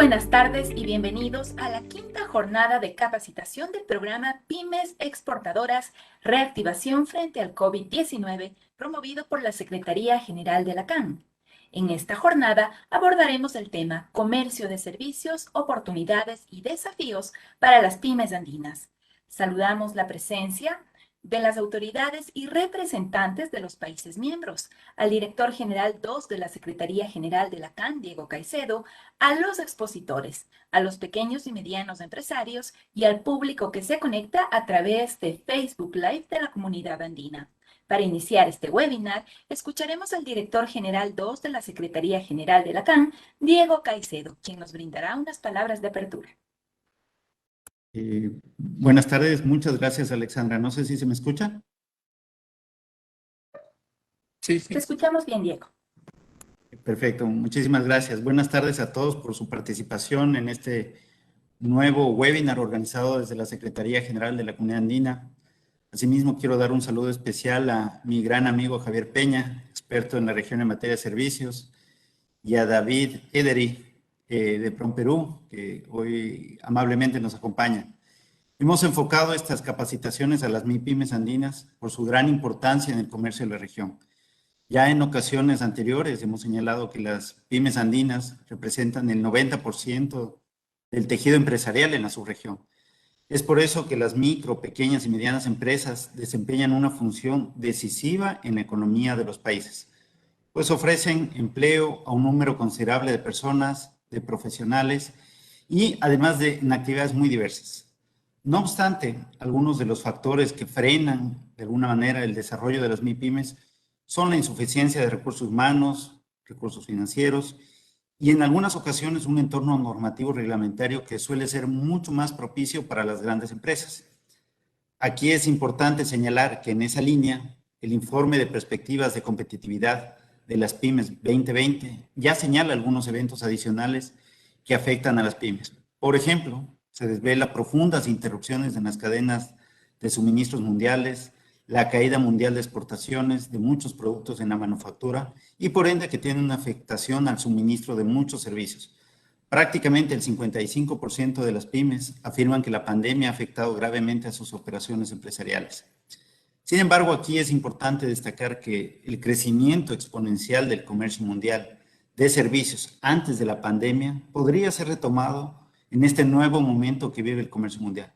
buenas tardes y bienvenidos a la quinta jornada de capacitación del programa Pymes Exportadoras Reactivación frente al COVID-19, promovido por la Secretaría General de la CAN. En esta jornada abordaremos el tema Comercio de Servicios, Oportunidades y Desafíos para las Pymes Andinas. Saludamos la presencia de las autoridades y representantes de los países miembros, al director general 2 de la Secretaría General de la CAN, Diego Caicedo, a los expositores, a los pequeños y medianos empresarios y al público que se conecta a través de Facebook Live de la comunidad andina. Para iniciar este webinar, escucharemos al director general 2 de la Secretaría General de la CAN, Diego Caicedo, quien nos brindará unas palabras de apertura. Buenas tardes, muchas gracias, Alexandra. No sé si se me escucha. Sí. Te escuchamos bien, Diego. Perfecto, muchísimas gracias. Buenas tardes a todos por su participación en este nuevo webinar organizado desde la Secretaría General de la Comunidad Andina. Asimismo, quiero dar un saludo especial a mi gran amigo Javier Peña, experto en la región en materia de servicios, y a David Ederi de PROMPERÚ, que hoy amablemente nos acompaña. Hemos enfocado estas capacitaciones a las MIPYMES andinas por su gran importancia en el comercio de la región. Ya en ocasiones anteriores hemos señalado que las pymes andinas representan el 90% del tejido empresarial en la subregión. Es por eso que las micro, pequeñas y medianas empresas desempeñan una función decisiva en la economía de los países, pues ofrecen empleo a un número considerable de personas, de profesionales y además en actividades muy diversas. No obstante, algunos de los factores que frenan de alguna manera el desarrollo de las MIPYMES son la insuficiencia de recursos humanos, recursos financieros y en algunas ocasiones un entorno normativo reglamentario que suele ser mucho más propicio para las grandes empresas. Aquí es importante señalar que en esa línea, el informe de perspectivas de competitividad de las pymes 2020 ya señala algunos eventos adicionales que afectan a las pymes. Por ejemplo, se desvela profundas interrupciones en las cadenas de suministros mundiales, la caída mundial de exportaciones de muchos productos en la manufactura y por ende que tiene una afectación al suministro de muchos servicios. Prácticamente el 55% de las pymes afirman que la pandemia ha afectado gravemente a sus operaciones empresariales. Sin embargo, aquí es importante destacar que el crecimiento exponencial del comercio mundial de servicios antes de la pandemia podría ser retomado en este nuevo momento que vive el comercio mundial,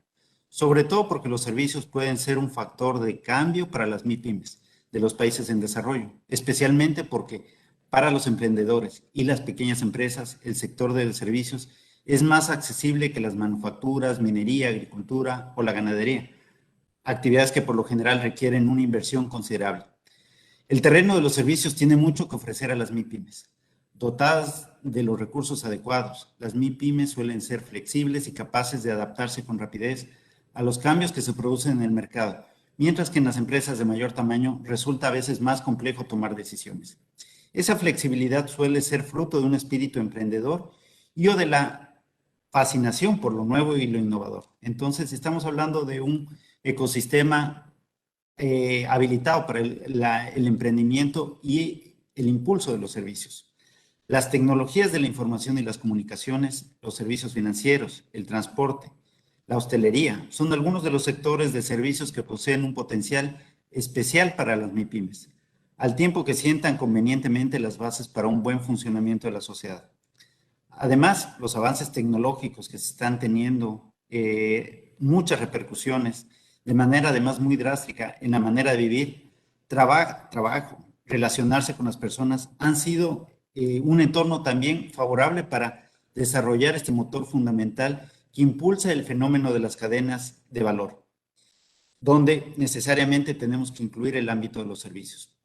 sobre todo porque los servicios pueden ser un factor de cambio para las MIPYMES de los países en desarrollo, especialmente porque para los emprendedores y las pequeñas empresas el sector de servicios es más accesible que las manufacturas, minería, agricultura o la ganadería, actividades que por lo general requieren una inversión considerable. El terreno de los servicios tiene mucho que ofrecer a las MIPYMES. Dotadas de los recursos adecuados, las MIPYMES suelen ser flexibles y capaces de adaptarse con rapidez a los cambios que se producen en el mercado, mientras que en las empresas de mayor tamaño resulta a veces más complejo tomar decisiones. Esa flexibilidad suele ser fruto de un espíritu emprendedor y o de la fascinación por lo nuevo y lo innovador. Entonces, estamos hablando de un ecosistema habilitado para el emprendimiento y el impulso de los servicios. Las tecnologías de la información y las comunicaciones, los servicios financieros, el transporte, la hostelería, son algunos de los sectores de servicios que poseen un potencial especial para las MIPYMES, al tiempo que sientan convenientemente las bases para un buen funcionamiento de la sociedad. Además, los avances tecnológicos que se están teniendo muchas repercusiones de manera además muy drástica en la manera de vivir, trabajo, relacionarse con las personas, han sido un entorno también favorable para desarrollar este motor fundamental que impulsa el fenómeno de las cadenas de valor, donde necesariamente tenemos que incluir el ámbito de los servicios.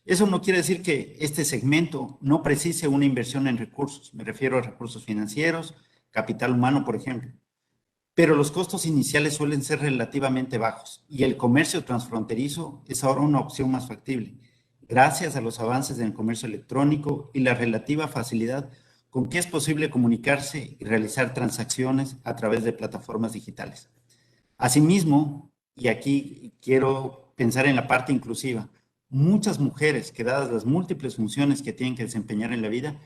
Eso no quiere decir que este segmento no precise una inversión en recursos, me refiero a recursos financieros, capital humano, por ejemplo, pero los costos iniciales suelen ser relativamente bajos y el comercio transfronterizo es ahora una opción más factible, gracias a los avances en el comercio electrónico y la relativa facilidad con que es posible comunicarse y realizar transacciones a través de plataformas digitales. Asimismo, y aquí quiero pensar en la parte inclusiva, muchas mujeres que dadas las múltiples funciones que tienen que desempeñar en la vida,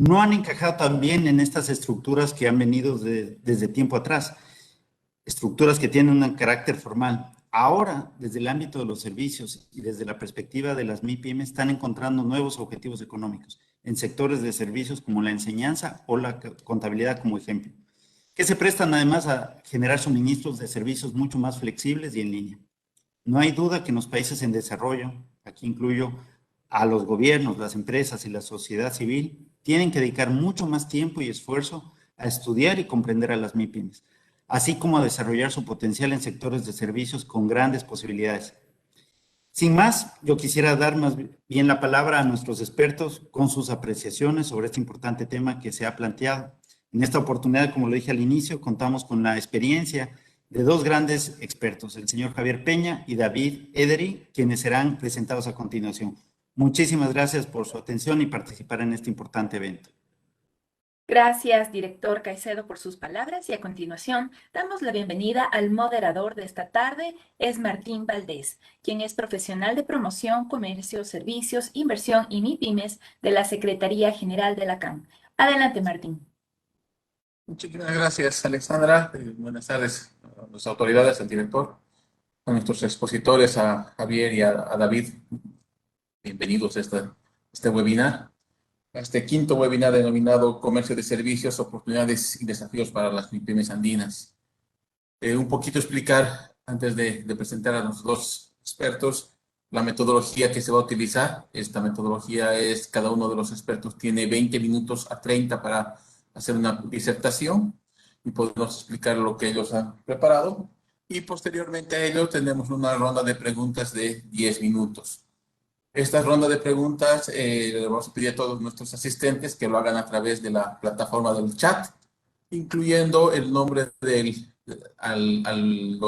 no han encajado tan bien en estas estructuras que han venido desde tiempo atrás, estructuras que tienen un carácter formal. Ahora, desde el ámbito de los servicios y desde la perspectiva de las MIPYME, están encontrando nuevos objetivos económicos en sectores de servicios como la enseñanza o la contabilidad como ejemplo, que se prestan además a generar suministros de servicios mucho más flexibles y en línea. No hay duda que en los países en desarrollo, aquí incluyo a los gobiernos, las empresas y la sociedad civil, tienen que dedicar mucho más tiempo y esfuerzo a estudiar y comprender a las MIPYMES, así como a desarrollar su potencial en sectores de servicios con grandes posibilidades. Sin más, yo quisiera dar más bien la palabra a nuestros expertos con sus apreciaciones sobre este importante tema que se ha planteado. En esta oportunidad, como lo dije al inicio, contamos con la experiencia de dos grandes expertos, el señor Javier Peña y David Edery, quienes serán presentados a continuación. Muchísimas gracias por su atención y participar en este importante evento. Gracias, director Caicedo, por sus palabras y a continuación damos la bienvenida al moderador de esta tarde, es Martín Valdés, quien es profesional de promoción, comercio, servicios, inversión y MIPYMES de la Secretaría General de la CAN. Adelante, Martín. Muchísimas gracias, Alexandra. Buenas tardes a las autoridades, al director, a nuestros expositores, a Javier y a David. Bienvenidos a este webinar, a este quinto webinar denominado Comercio de Servicios, Oportunidades y Desafíos para las MIPYMES Andinas. Un poquito explicar, antes de presentar a los dos expertos, la metodología que se va a utilizar. Esta metodología es, cada uno de los expertos tiene 20 minutos a 30 para hacer una disertación y podemos explicar lo que ellos han preparado. Y posteriormente a ello tenemos una ronda de preguntas de 10 minutos. Esta ronda de preguntas le vamos a pedir a todos nuestros asistentes que lo hagan a través de la plataforma del chat, incluyendo el nombre al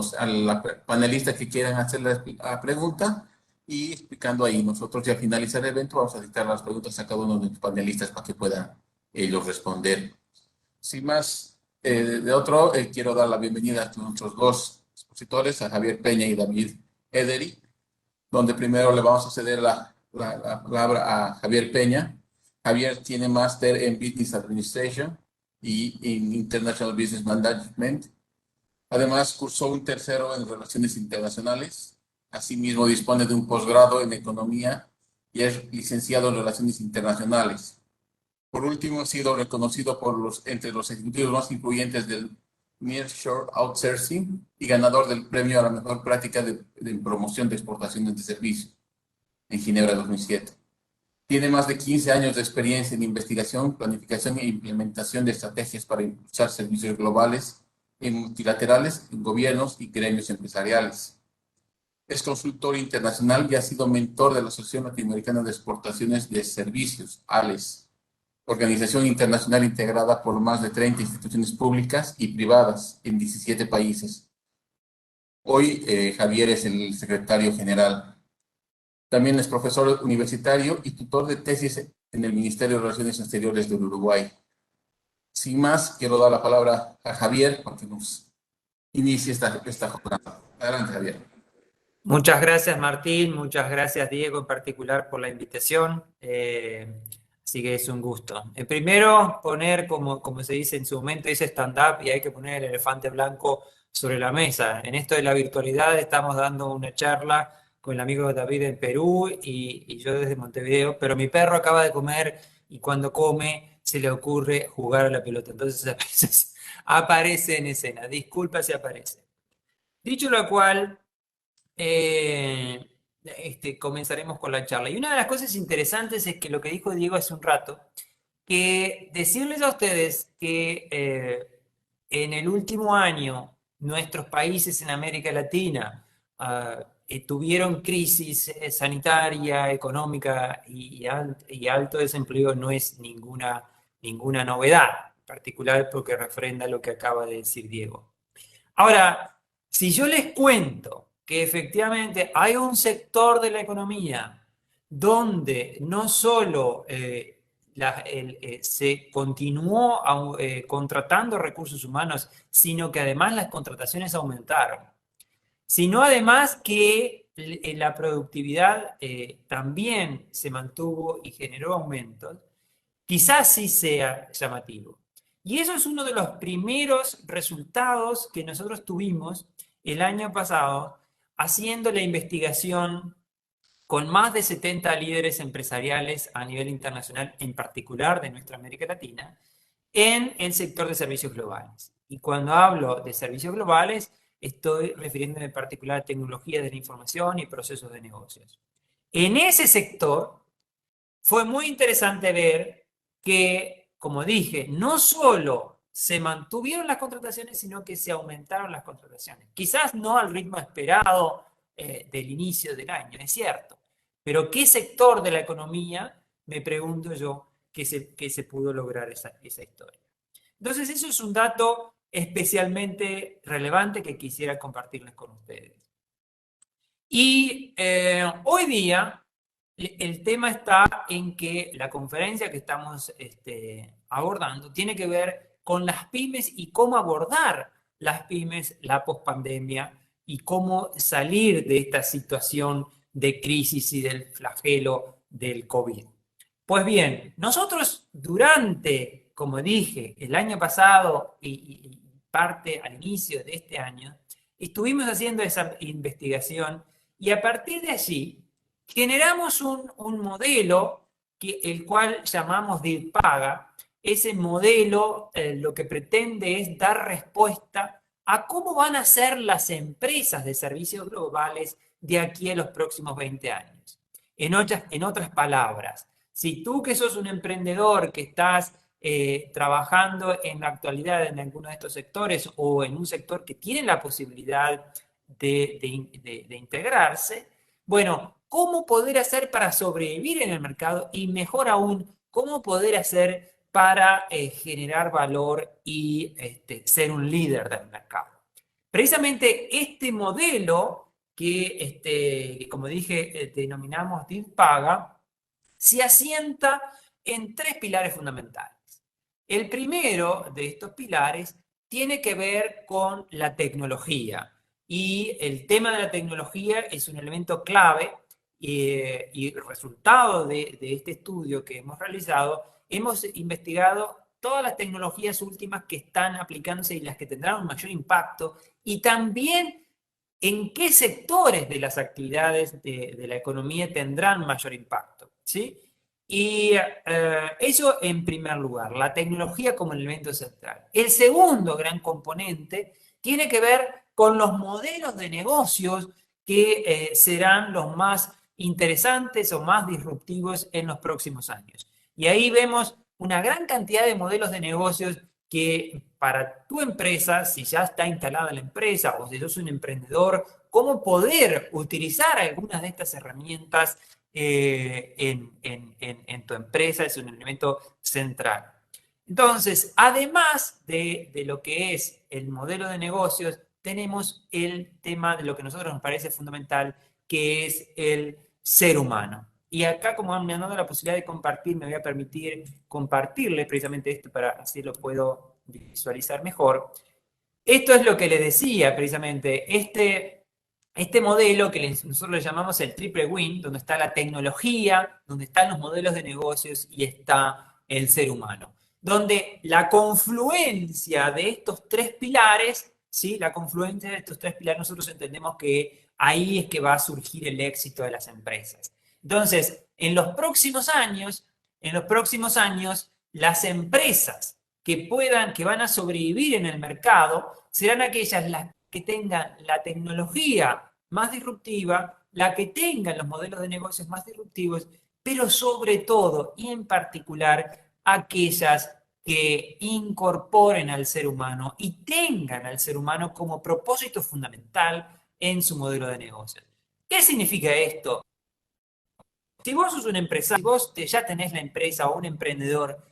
panelista que quieran hacer la pregunta y explicando ahí. Nosotros ya al finalizar el evento vamos a dictar las preguntas a cada uno de los panelistas para que puedan ellos responder. Sin más quiero dar la bienvenida a nuestros dos expositores, a Javier Peña y David Edery, donde primero le vamos a ceder la palabra a Javier Peña. Javier tiene máster en Business Administration y en International Business Management. Además, cursó un tercero en Relaciones Internacionales. Asimismo, dispone de un posgrado en Economía y es licenciado en Relaciones Internacionales. Por último, ha sido reconocido entre los ejecutivos más influyentes del Nearshore Outsourcing y ganador del premio a la mejor práctica de promoción de exportaciones de servicios en Ginebra 2007. Tiene más de 15 años de experiencia en investigación, planificación e implementación de estrategias para impulsar servicios globales y multilaterales en gobiernos y gremios empresariales. Es consultor internacional y ha sido mentor de la Asociación Latinoamericana de Exportaciones de Servicios, ALES, organización internacional integrada por más de 30 instituciones públicas y privadas en 17 países. Hoy Javier es el secretario general. También es profesor universitario y tutor de tesis en el Ministerio de Relaciones Exteriores del Uruguay. Sin más, quiero dar la palabra a Javier para que nos inicie esta jornada. Adelante, Javier. Muchas gracias, Martín. Muchas gracias, Diego, en particular, por la invitación. Así que es un gusto. Primero, poner, como se dice en su momento, ese stand-up y hay que poner el elefante blanco sobre la mesa. En esto de la virtualidad estamos dando una charla con el amigo David en Perú y yo desde Montevideo, pero mi perro acaba de comer y cuando come se le ocurre jugar a la pelota. Entonces a veces aparece en escena. Disculpa si aparece. Dicho lo cual, comenzaremos con la charla. Y una de las cosas interesantes es que lo que dijo Diego hace un rato, que decirles a ustedes que en el último año nuestros países en América Latina tuvieron crisis sanitaria, económica y alto desempleo no es ninguna novedad, en particular porque refrenda lo que acaba de decir Diego. Ahora, si yo les cuento que efectivamente hay un sector de la economía donde no solo se continuó contratando recursos humanos, sino que además las contrataciones aumentaron, sino además que la productividad también se mantuvo y generó aumentos, quizás sí sea llamativo. Y eso es uno de los primeros resultados que nosotros tuvimos el año pasado haciendo la investigación con más de 70 líderes empresariales a nivel internacional, en particular de nuestra América Latina, en el sector de servicios globales. Y cuando hablo de servicios globales, estoy refiriéndome en particular a tecnología de la información y procesos de negocios. En ese sector fue muy interesante ver que, como dije, no solo se mantuvieron las contrataciones, sino que se aumentaron las contrataciones. Quizás no al ritmo esperado del inicio del año, es cierto. Pero ¿qué sector de la economía, me pregunto yo, que se pudo lograr esa historia? Entonces, eso es un dato especialmente relevante que quisiera compartirles con ustedes. Y hoy día el tema está en que la conferencia que estamos abordando tiene que ver con las pymes y cómo abordar las pymes la pospandemia y cómo salir de esta situación de crisis y del flagelo del COVID. Pues bien, nosotros durante, como dije, el año pasado y parte al inicio de este año, estuvimos haciendo esa investigación y a partir de allí generamos un modelo el cual llamamos DIRPAGA. Ese modelo lo que pretende es dar respuesta a cómo van a ser las empresas de servicios globales de aquí a los próximos 20 años. En otras palabras, si tú que sos un emprendedor que estás trabajando en la actualidad en alguno de estos sectores o en un sector que tiene la posibilidad de integrarse, bueno, ¿cómo poder hacer para sobrevivir en el mercado? Y mejor aún, ¿cómo poder hacer para generar valor y ser un líder del mercado? Precisamente este modelo que como dije, denominamos DIRPAGA, se asienta en 3 pilares fundamentales. El primero de estos pilares tiene que ver con la tecnología. Y el tema de la tecnología es un elemento clave y resultado de este estudio que hemos realizado, hemos investigado todas las tecnologías últimas que están aplicándose y las que tendrán un mayor impacto y también en qué sectores de las actividades de la economía tendrán mayor impacto, ¿sí? Y eso en primer lugar, la tecnología como elemento central. El segundo gran componente tiene que ver con los modelos de negocios que serán los más interesantes o más disruptivos en los próximos años. Y ahí vemos una gran cantidad de modelos de negocios que para tu empresa, si ya está instalada la empresa o si sos un emprendedor, cómo poder utilizar algunas de estas herramientas en tu empresa es un elemento central. Entonces, además de lo que es el modelo de negocios, tenemos el tema de lo que a nosotros nos parece fundamental, que es el ser humano. Y acá, como me han dado la posibilidad de compartir, me voy a permitir compartirles precisamente esto para así lo puedo visualizar mejor. Esto es lo que les decía precisamente, este modelo que nosotros le llamamos el triple win, donde está la tecnología, donde están los modelos de negocios y está el ser humano. Donde la confluencia de estos 3 pilares, ¿sí? La confluencia de estos 3 pilares, nosotros entendemos que ahí es que va a surgir el éxito de las empresas. Entonces, en los próximos años, las empresas que van a sobrevivir en el mercado serán aquellas las que tengan la tecnología más disruptiva, la que tengan los modelos de negocios más disruptivos, pero sobre todo y en particular aquellas que incorporen al ser humano y tengan al ser humano como propósito fundamental en su modelo de negocios. ¿Qué significa esto? Si vos sos un empresario, si vos ya tenés la empresa o un emprendedor,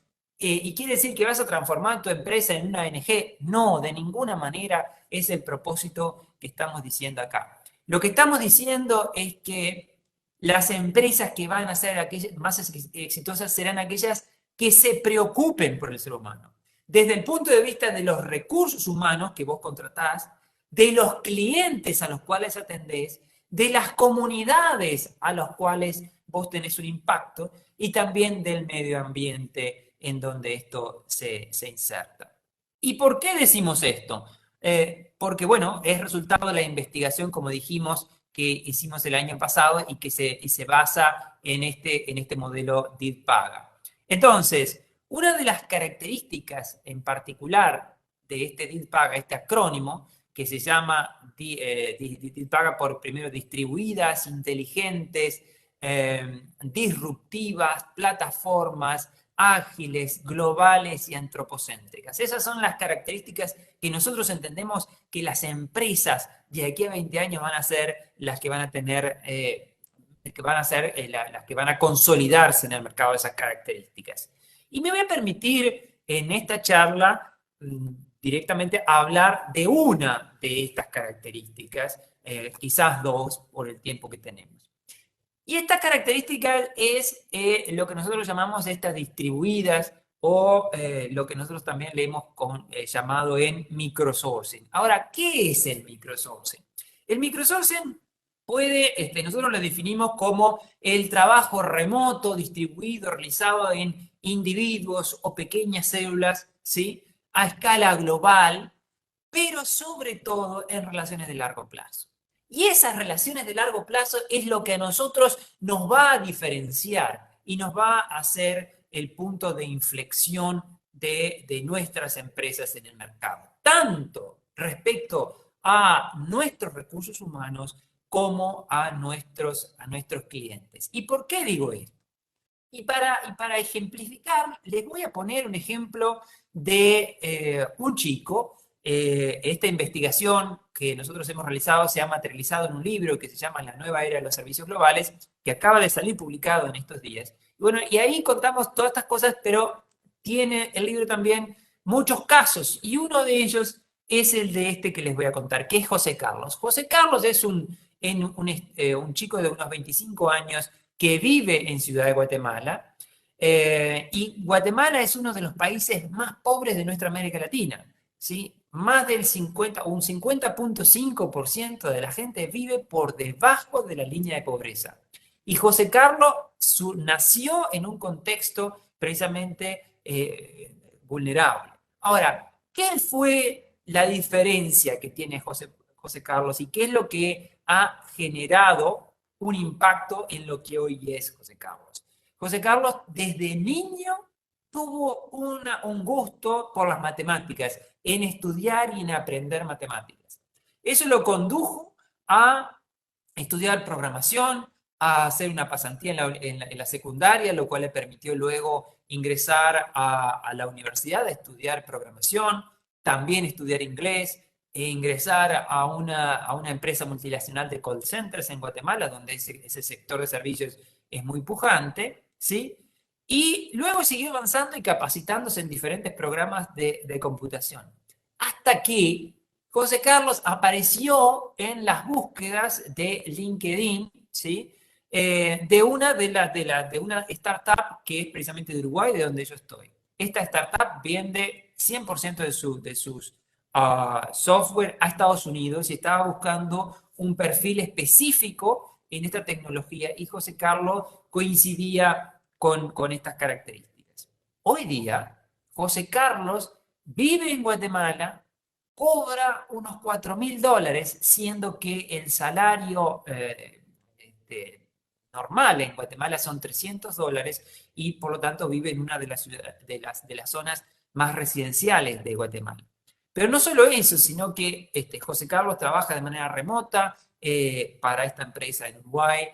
y quiere decir que vas a transformar tu empresa en una ONG, no, de ninguna manera es el propósito que estamos diciendo acá. Lo que estamos diciendo es que las empresas que van a ser aquellas más exitosas serán aquellas que se preocupen por el ser humano. Desde el punto de vista de los recursos humanos que vos contratás, de los clientes a los cuales atendés, de las comunidades a las cuales vos tenés un impacto, y también del medio ambiente en donde esto se inserta. ¿Y por qué decimos esto? Porque, bueno, es resultado de la investigación, como dijimos, que hicimos el año pasado y que se basa en este modelo DID-Paga. Entonces, una de las características en particular de este DID-Paga, este acrónimo, que se llama DID-Paga por primero distribuidas, inteligentes, disruptivas, plataformas, ágiles, globales y antropocéntricas. Esas son las características que nosotros entendemos que las empresas de aquí a 20 años van a ser las que van a tener, las que van a consolidarse en el mercado de esas características. Y me voy a permitir en esta charla directamente hablar de una de estas características, quizás dos por el tiempo que tenemos. Y esta característica es lo que nosotros llamamos estas distribuidas o lo que nosotros también le hemos llamado en microsourcing. Ahora, ¿qué es el microsourcing? El microsourcing nosotros lo definimos como el trabajo remoto, distribuido, realizado en individuos o pequeñas células, ¿sí? A escala global, pero sobre todo en relaciones de largo plazo. Y esas relaciones de largo plazo es lo que a nosotros nos va a diferenciar y nos va a hacer el punto de inflexión de nuestras empresas en el mercado, tanto respecto a nuestros recursos humanos como a nuestros clientes. ¿Y por qué digo esto? Y para ejemplificar, les voy a poner un ejemplo de un chico. Esta investigación que nosotros hemos realizado se ha materializado en un libro que se llama La nueva era de los servicios globales, que acaba de salir publicado en estos días. Y bueno, y ahí contamos todas estas cosas, pero tiene el libro también muchos casos, y uno de ellos es el de este que les voy a contar, que es José Carlos. José Carlos es un chico de unos 25 años que vive en Ciudad de Guatemala, y Guatemala es uno de los países más pobres de nuestra América Latina, ¿sí? Más del 50.5% de la gente vive por debajo de la línea de pobreza. Y José Carlos nació en un contexto precisamente vulnerable. Ahora, ¿qué fue la diferencia que tiene José Carlos y qué es lo que ha generado un impacto en lo que hoy es José Carlos? José Carlos desde niño tuvo un gusto por las matemáticas, en estudiar y en aprender matemáticas. Eso lo condujo a estudiar programación, a hacer una pasantía en la secundaria, lo cual le permitió luego ingresar a la universidad a estudiar programación, también estudiar inglés, e ingresar a una empresa multinacional de call centers en Guatemala, donde ese sector de servicios es muy pujante, ¿sí? Y luego siguió avanzando y capacitándose en diferentes programas de computación. Hasta que José Carlos apareció en las búsquedas de LinkedIn, ¿sí? De una startup que es precisamente de Uruguay, de donde yo estoy. Esta startup vende 100% de sus software a Estados Unidos y estaba buscando un perfil específico en esta tecnología, y José Carlos coincidía con estas características. Hoy día, José Carlos vive en Guatemala, cobra unos $4.000, siendo que el salario normal en Guatemala son $300, y por lo tanto vive en una de las zonas más residenciales de Guatemala. Pero no solo eso, sino que José Carlos trabaja de manera remota para esta empresa en Uruguay.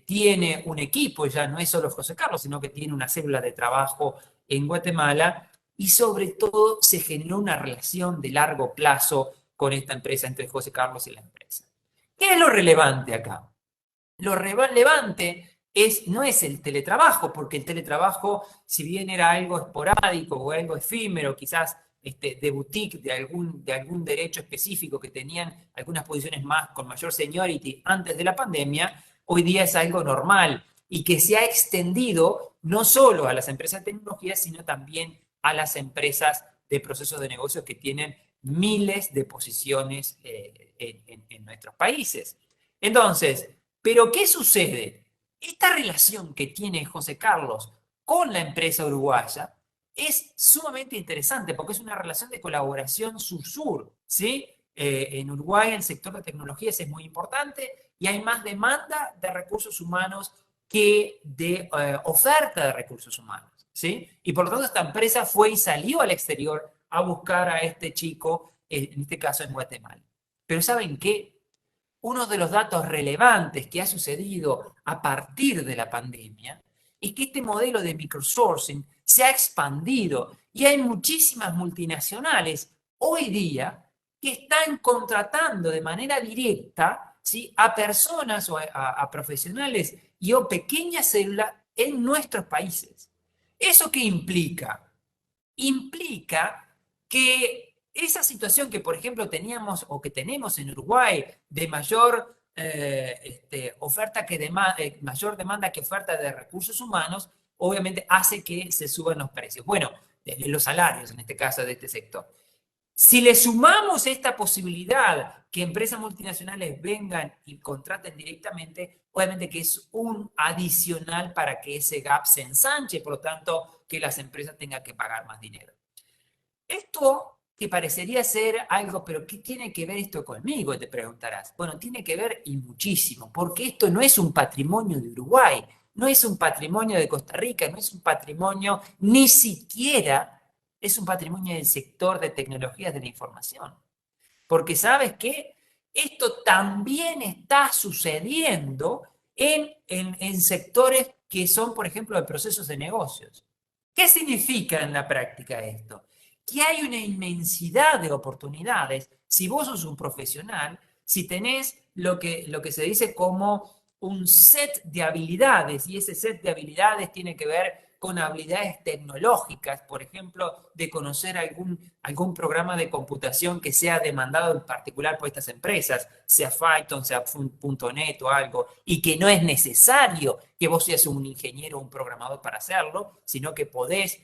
Tiene un equipo, ya no es solo José Carlos, sino que tiene una célula de trabajo en Guatemala, y sobre todo se generó una relación de largo plazo con esta empresa, entre José Carlos y la empresa. ¿Qué es lo relevante acá? Lo relevante no es el teletrabajo, porque el teletrabajo, si bien era algo esporádico o algo efímero, quizás de boutique, de algún derecho específico que tenían algunas posiciones con mayor seniority antes de la pandemia, hoy día es algo normal y que se ha extendido no solo a las empresas de tecnología, sino también a las empresas de procesos de negocios que tienen miles de posiciones en nuestros países. Entonces, ¿pero qué sucede? esta relación que tiene José Carlos con la empresa uruguaya es sumamente interesante porque es una relación de colaboración sur-sur, ¿sí? En Uruguay el sector de tecnologías es muy importante y hay más demanda de recursos humanos que de oferta de recursos humanos, ¿sí? Y por lo tanto esta empresa fue y salió al exterior a buscar a este chico, en este caso en Guatemala. Pero ¿saben qué? Uno de los datos relevantes que ha sucedido a partir de la pandemia es que este modelo de microsourcing se ha expandido y hay muchísimas multinacionales hoy día que están contratando de manera directa, ¿sí?, a personas o a profesionales y o pequeñas células en nuestros países. ¿Eso qué implica? Implica que esa situación que, por ejemplo, teníamos o que tenemos en Uruguay de mayor oferta mayor demanda que oferta de recursos humanos, obviamente hace que se suban los precios. Bueno, los salarios en este caso de este sector. Si le sumamos esta posibilidad que empresas multinacionales vengan y contraten directamente, obviamente que es un adicional para que ese gap se ensanche, por lo tanto, que las empresas tengan que pagar más dinero. Esto que parecería ser algo, pero ¿qué tiene que ver esto conmigo? Te preguntarás. Bueno, tiene que ver y muchísimo, porque esto no es un patrimonio de Uruguay, no es un patrimonio de Costa Rica, no es un patrimonio, ni siquiera es un patrimonio del sector de tecnologías de la información. Porque ¿sabes qué? Esto también está sucediendo en sectores que son, por ejemplo, de procesos de negocios. ¿Qué significa en la práctica esto? Que hay una inmensidad de oportunidades si vos sos un profesional, si tenés lo que se dice como un set de habilidades, y ese set de habilidades tiene que ver con habilidades tecnológicas, por ejemplo, de conocer algún programa de computación que sea demandado en particular por estas empresas, sea Python, sea .NET o algo, y que no es necesario que vos seas un ingeniero o un programador para hacerlo, sino que podés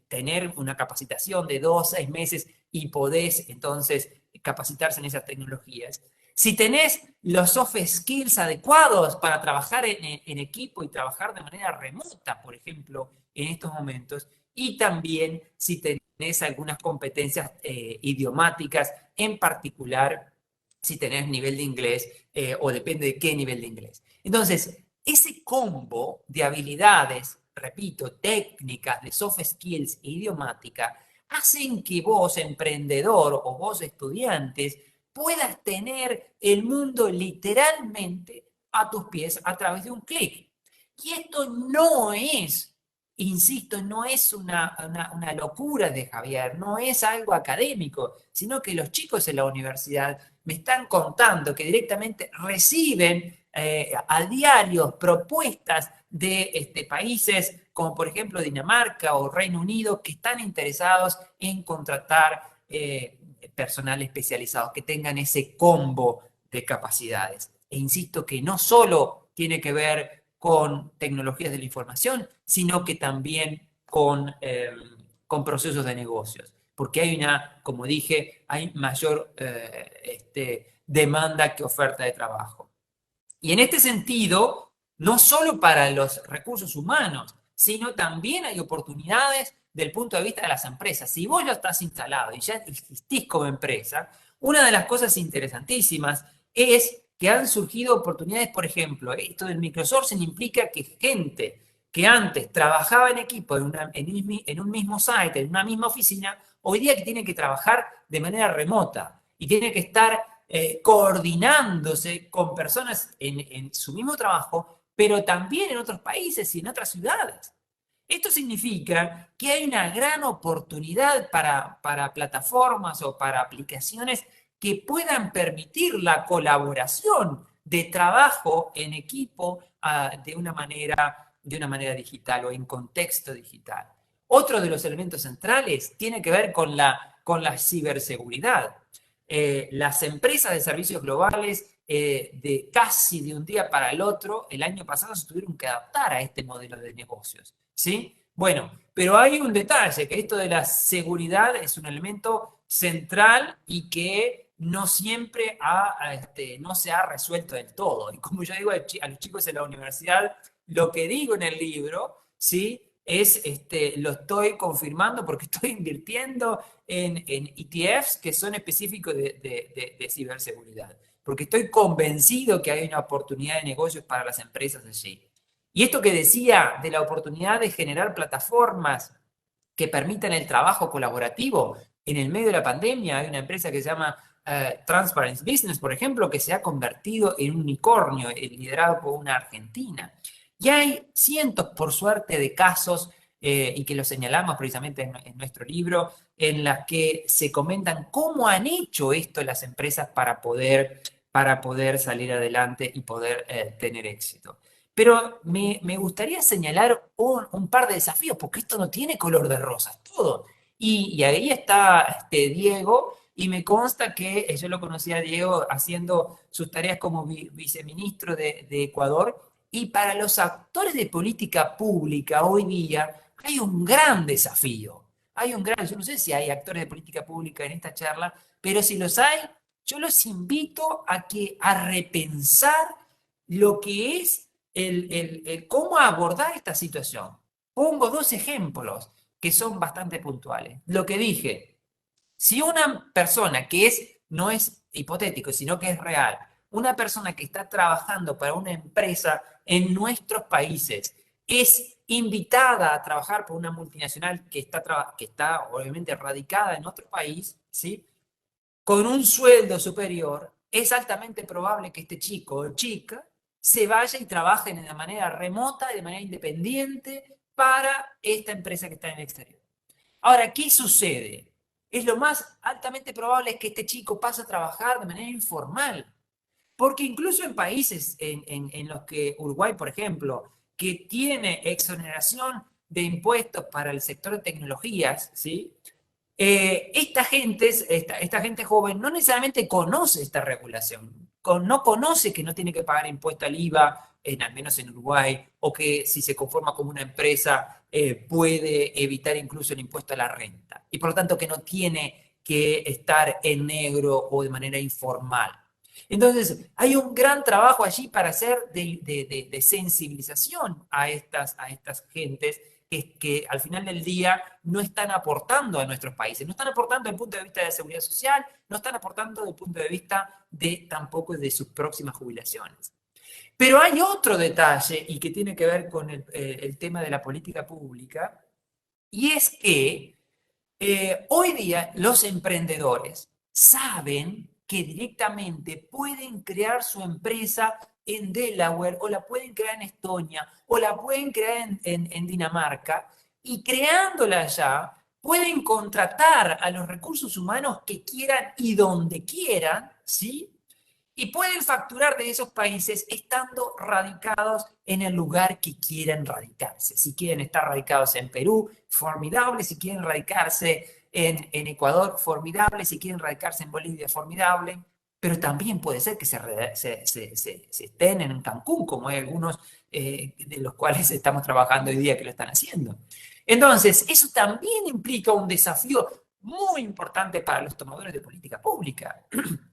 tener una capacitación de 2 a 6 meses y podés entonces capacitarse en esas tecnologías. Si tenés los soft skills adecuados para trabajar en equipo y trabajar de manera remota, por ejemplo, en estos momentos, y también si tenés algunas competencias idiomáticas, en particular si tenés nivel de inglés o depende de qué nivel de inglés. Entonces, ese combo de habilidades, repito, técnicas, de soft skills e idiomática, hacen que vos, emprendedor o vos, estudiantes, puedas tener el mundo literalmente a tus pies a través de un clic. Y esto no es, insisto, no es una locura de Javier, no es algo académico, sino que los chicos en la universidad me están contando que directamente reciben a diario propuestas de países como por ejemplo Dinamarca o Reino Unido que están interesados en contratar personal especializado, que tengan ese combo de capacidades. E insisto que no solo tiene que ver con tecnologías de la información, sino que también con procesos de negocios. Porque hay como dije, hay mayor demanda que oferta de trabajo. Y en este sentido, no solo para los recursos humanos, sino también hay oportunidades del punto de vista de las empresas. Si vos ya estás instalado y ya existís como empresa, una de las cosas interesantísimas es que han surgido oportunidades, por ejemplo, esto del microsourcing implica que gente que antes trabajaba en equipo en un mismo site, en una misma oficina, hoy día que tiene que trabajar de manera remota y tiene que estar coordinándose con personas en su mismo trabajo, pero también en otros países y en otras ciudades. Esto significa que hay una gran oportunidad para plataformas o para aplicaciones que puedan permitir la colaboración de trabajo en equipo de una manera digital o en contexto digital. Otro de los elementos centrales tiene que ver con la ciberseguridad. Las empresas de servicios globales casi de un día para el otro, el año pasado se tuvieron que adaptar a este modelo de negocios, ¿sí? Bueno, pero hay un detalle, que esto de la seguridad es un elemento central y que no siempre no se ha resuelto del todo. Y como yo digo a los chicos en la universidad, lo que digo en el libro, ¿sí? Lo estoy confirmando porque estoy invirtiendo en ETFs que son específicos de ciberseguridad. Porque estoy convencido que hay una oportunidad de negocios para las empresas allí. Y esto que decía de la oportunidad de generar plataformas que permitan el trabajo colaborativo, en el medio de la pandemia hay una empresa que se llama Transparency Business, por ejemplo, que se ha convertido en un unicornio liderado por una argentina. Y hay cientos, por suerte, de casos, y que lo señalamos precisamente en nuestro libro, en las que se comentan cómo han hecho esto las empresas para poder salir adelante y poder tener éxito. Pero me gustaría señalar un par de desafíos, porque esto no tiene color de rosas, todo. Y ahí está Diego, y me consta que yo lo conocí a Diego haciendo sus tareas como viceministro de Ecuador, y para los actores de política pública hoy día hay un gran desafío. Yo no sé si hay actores de política pública en esta charla, pero si los hay, yo los invito a repensar lo que es cómo abordar esta situación. Pongo dos ejemplos que son bastante puntuales. Lo que dije, si una persona no es hipotético, sino que es real, una persona que está trabajando para una empresa en nuestros países es invitada a trabajar por una multinacional que está obviamente radicada en otro país, ¿sí? Con un sueldo superior, es altamente probable que este chico o chica se vaya y trabaje de manera remota, de manera independiente, para esta empresa que está en el exterior. Ahora, ¿qué sucede? Es lo más altamente probable es que este chico pase a trabajar de manera informal. Porque incluso en países en los que Uruguay, por ejemplo, que tiene exoneración de impuestos para el sector de tecnologías, ¿sí? Esta gente joven no necesariamente conoce esta regulación, no conoce que no tiene que pagar impuesto al IVA, al menos en Uruguay, o que si se conforma como una empresa puede evitar incluso el impuesto a la renta, y por lo tanto que no tiene que estar en negro o de manera informal. Entonces, hay un gran trabajo allí para hacer de sensibilización a estas gentes que al final del día no están aportando a nuestros países, no están aportando desde el punto de vista de la seguridad social, no están aportando desde el punto de vista tampoco de sus próximas jubilaciones. Pero hay otro detalle y que tiene que ver con el tema de la política pública, y es que hoy día los emprendedores saben que directamente pueden crear su empresa en Delaware, o la pueden crear en Estonia, o la pueden crear en Dinamarca, y creándola allá pueden contratar a los recursos humanos que quieran y donde quieran, ¿sí? Y pueden facturar de esos países estando radicados en el lugar que quieran radicarse. Si quieren estar radicados en Perú, formidable. Si quieren radicarse en Ecuador, formidable. Si quieren radicarse en Bolivia, formidable. Pero también puede ser que se estén en Cancún, como hay algunos de los cuales estamos trabajando hoy día que lo están haciendo. Entonces, eso también implica un desafío muy importante para los tomadores de política pública.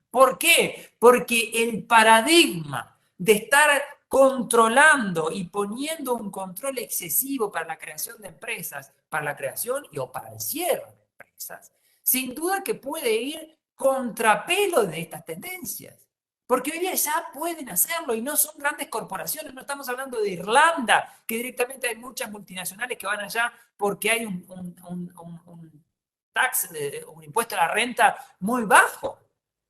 ¿Por qué? Porque el paradigma de estar controlando y poniendo un control excesivo para la creación de empresas, para la creación o para el cierre de empresas, sin duda que puede ir contrapelo de estas tendencias. Porque hoy día ya pueden hacerlo y no son grandes corporaciones, no estamos hablando de Irlanda, que directamente hay muchas multinacionales que van allá porque hay un impuesto a la renta muy bajo,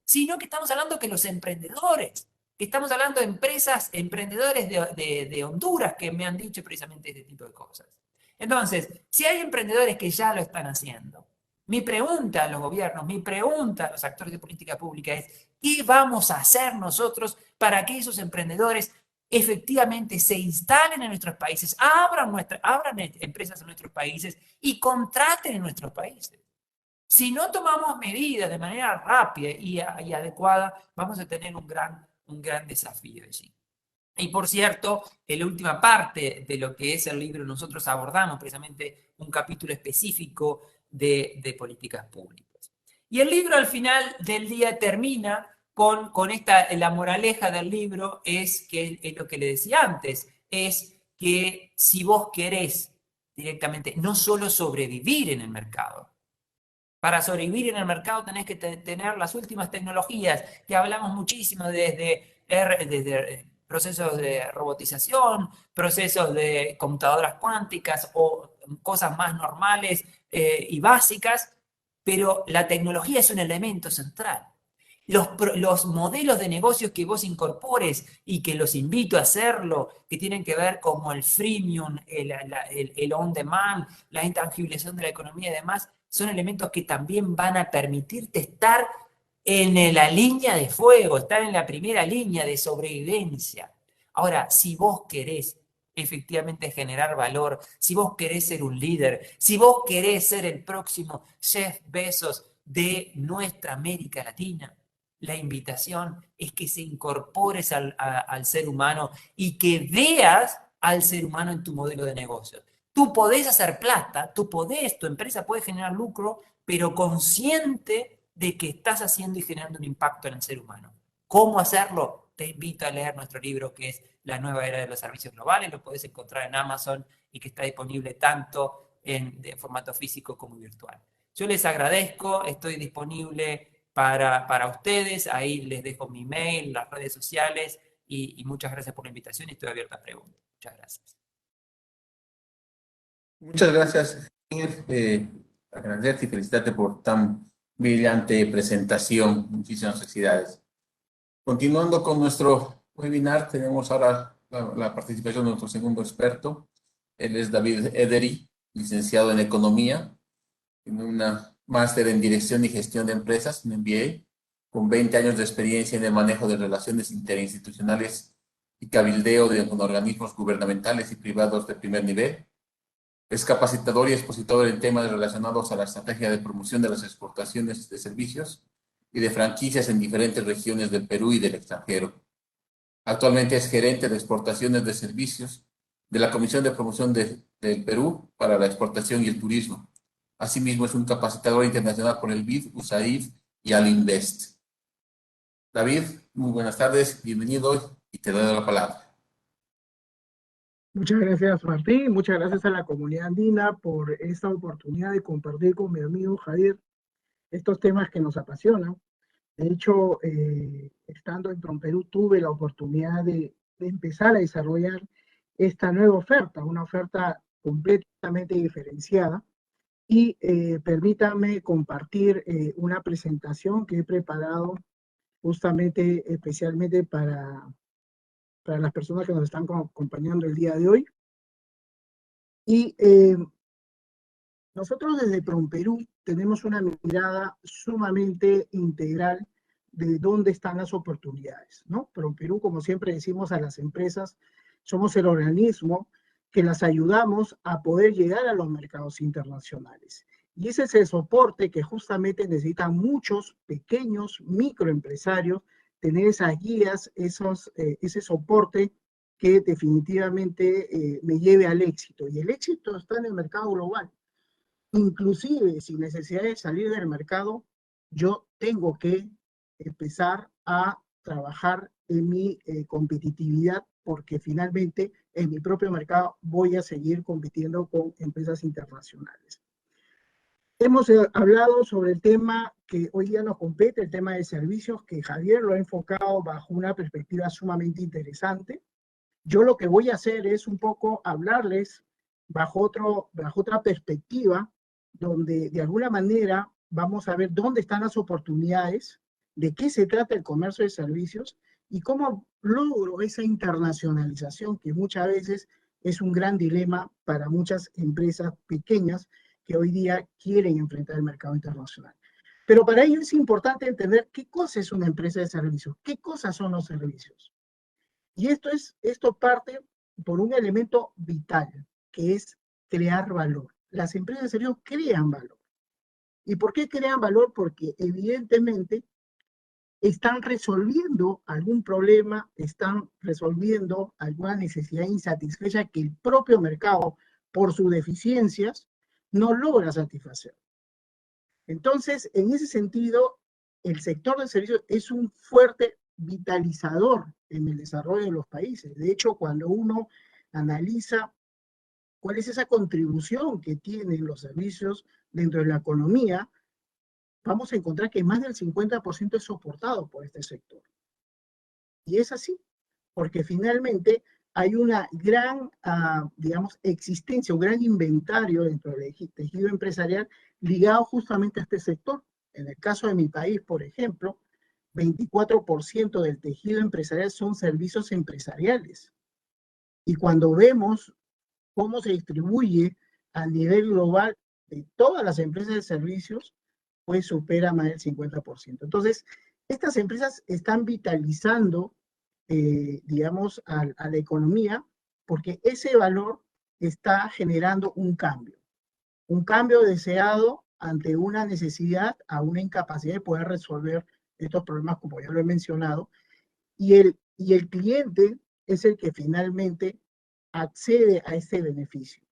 sino que estamos hablando que los emprendedores, que estamos hablando de emprendedores de Honduras que me han dicho precisamente este tipo de cosas. Entonces, si hay emprendedores que ya lo están haciendo, mi pregunta a los gobiernos, mi pregunta a los actores de política pública es, ¿qué vamos a hacer nosotros para que esos emprendedores efectivamente se instalen en nuestros países, abran empresas en nuestros países y contraten en nuestros países? Si no tomamos medidas de manera rápida y adecuada, vamos a tener un gran desafío allí. Y por cierto, en la última parte de lo que es el libro, nosotros abordamos precisamente un capítulo específico de políticas públicas. Y el libro al final del día termina con la moraleja del libro es que es lo que le decía antes, es que si vos querés directamente no solo sobrevivir en el mercado, para sobrevivir en el mercado tenés que tener las últimas tecnologías, que hablamos muchísimo desde procesos de robotización, procesos de computadoras cuánticas o cosas más normales y básicas, pero la tecnología es un elemento central. Los modelos de negocios que vos incorpores y que los invito a hacerlo, que tienen que ver como el freemium, el on-demand, la intangibilización de la economía y demás, son elementos que también van a permitirte estar en la línea de fuego, estar en la primera línea de sobrevivencia. Ahora, si vos querés efectivamente generar valor, si vos querés ser un líder, si vos querés ser el próximo Jeff Bezos de nuestra América Latina, la invitación es que se incorpores al ser humano y que veas al ser humano en tu modelo de negocio. Tú podés hacer plata, tu empresa puede generar lucro, pero consciente de que estás haciendo y generando un impacto en el ser humano. ¿Cómo hacerlo? Te invito a leer nuestro libro que es La nueva era de los servicios globales, lo podés encontrar en Amazon y que está disponible tanto de formato físico como virtual. Yo les agradezco, estoy disponible para ustedes, ahí les dejo mi mail, las redes sociales y muchas gracias por la invitación y estoy abierta a preguntas. Muchas gracias. Muchas gracias, Inger. Agradecerte y felicitarte por tan brillante presentación. Muchísimas felicidades. Continuando con nuestro webinar, tenemos ahora la participación de nuestro segundo experto. Él es David Edery, licenciado en Economía, tiene una máster en Dirección y Gestión de Empresas, un MBA, con 20 años de experiencia en el manejo de relaciones interinstitucionales y cabildeo con organismos gubernamentales y privados de primer nivel. Es capacitador y expositor en temas relacionados a la estrategia de promoción de las exportaciones de servicios y de franquicias en diferentes regiones del Perú y del extranjero. Actualmente es gerente de exportaciones de servicios de la Comisión de Promoción del Perú para la Exportación y el Turismo. Asimismo, es un capacitador internacional por el BID, USAID y Alinvest. David, muy buenas tardes, bienvenido y te doy la palabra. Muchas gracias, Martín. Muchas gracias a la comunidad andina por esta oportunidad de compartir con mi amigo Javier estos temas que nos apasionan. De hecho, estando en PROMPERÚ tuve la oportunidad de empezar a desarrollar esta nueva oferta, una oferta completamente diferenciada. Y permítanme compartir una presentación que he preparado justamente, especialmente para las personas que nos están acompañando el día de hoy. Y nosotros desde PROMPERÚ tenemos una mirada sumamente integral de dónde están las oportunidades, ¿no? PROMPERÚ, como siempre decimos a las empresas, somos el organismo que las ayudamos a poder llegar a los mercados internacionales. Y ese es el soporte que justamente necesitan muchos pequeños microempresarios, tener esas guías, ese soporte que definitivamente me lleve al éxito. Y el éxito está en el mercado global. Inclusive, sin necesidad de salir del mercado, yo tengo que empezar a trabajar en mi competitividad, porque finalmente en mi propio mercado voy a seguir compitiendo con empresas internacionales. Hemos hablado sobre el tema que hoy día nos compete, el tema de servicios, que Javier lo ha enfocado bajo una perspectiva sumamente interesante. Yo lo que voy a hacer es un poco hablarles bajo otra perspectiva, donde de alguna manera vamos a ver dónde están las oportunidades, de qué se trata el comercio de servicios y cómo logro esa internacionalización que muchas veces es un gran dilema para muchas empresas pequeñas que hoy día quieren enfrentar el mercado internacional. Pero para ello es importante entender qué cosa es una empresa de servicios, qué cosas son los servicios. Y esto parte por un elemento vital, que es crear valor. Las empresas de servicios crean valor. ¿Y por qué crean valor? Porque evidentemente están resolviendo algún problema, están resolviendo alguna necesidad insatisfecha que el propio mercado, por sus deficiencias, no logra satisfacer. Entonces, en ese sentido, el sector de servicios es un fuerte vitalizador en el desarrollo de los países. De hecho, cuando uno analiza cuál es esa contribución que tienen los servicios dentro de la economía, vamos a encontrar que más del 50% es soportado por este sector. Y es así, porque finalmente hay una gran, digamos, existencia, un gran inventario dentro del tejido empresarial ligado justamente a este sector. En el caso de mi país, por ejemplo, 24% del tejido empresarial son servicios empresariales. Y cuando vemos cómo se distribuye a nivel global de todas las empresas de servicios, pues supera más del 50%. Entonces, estas empresas están vitalizando, digamos, a la economía, porque ese valor está generando un cambio deseado ante una necesidad, a una incapacidad de poder resolver estos problemas, como ya lo he mencionado, y el cliente es el que finalmente accede a este beneficio.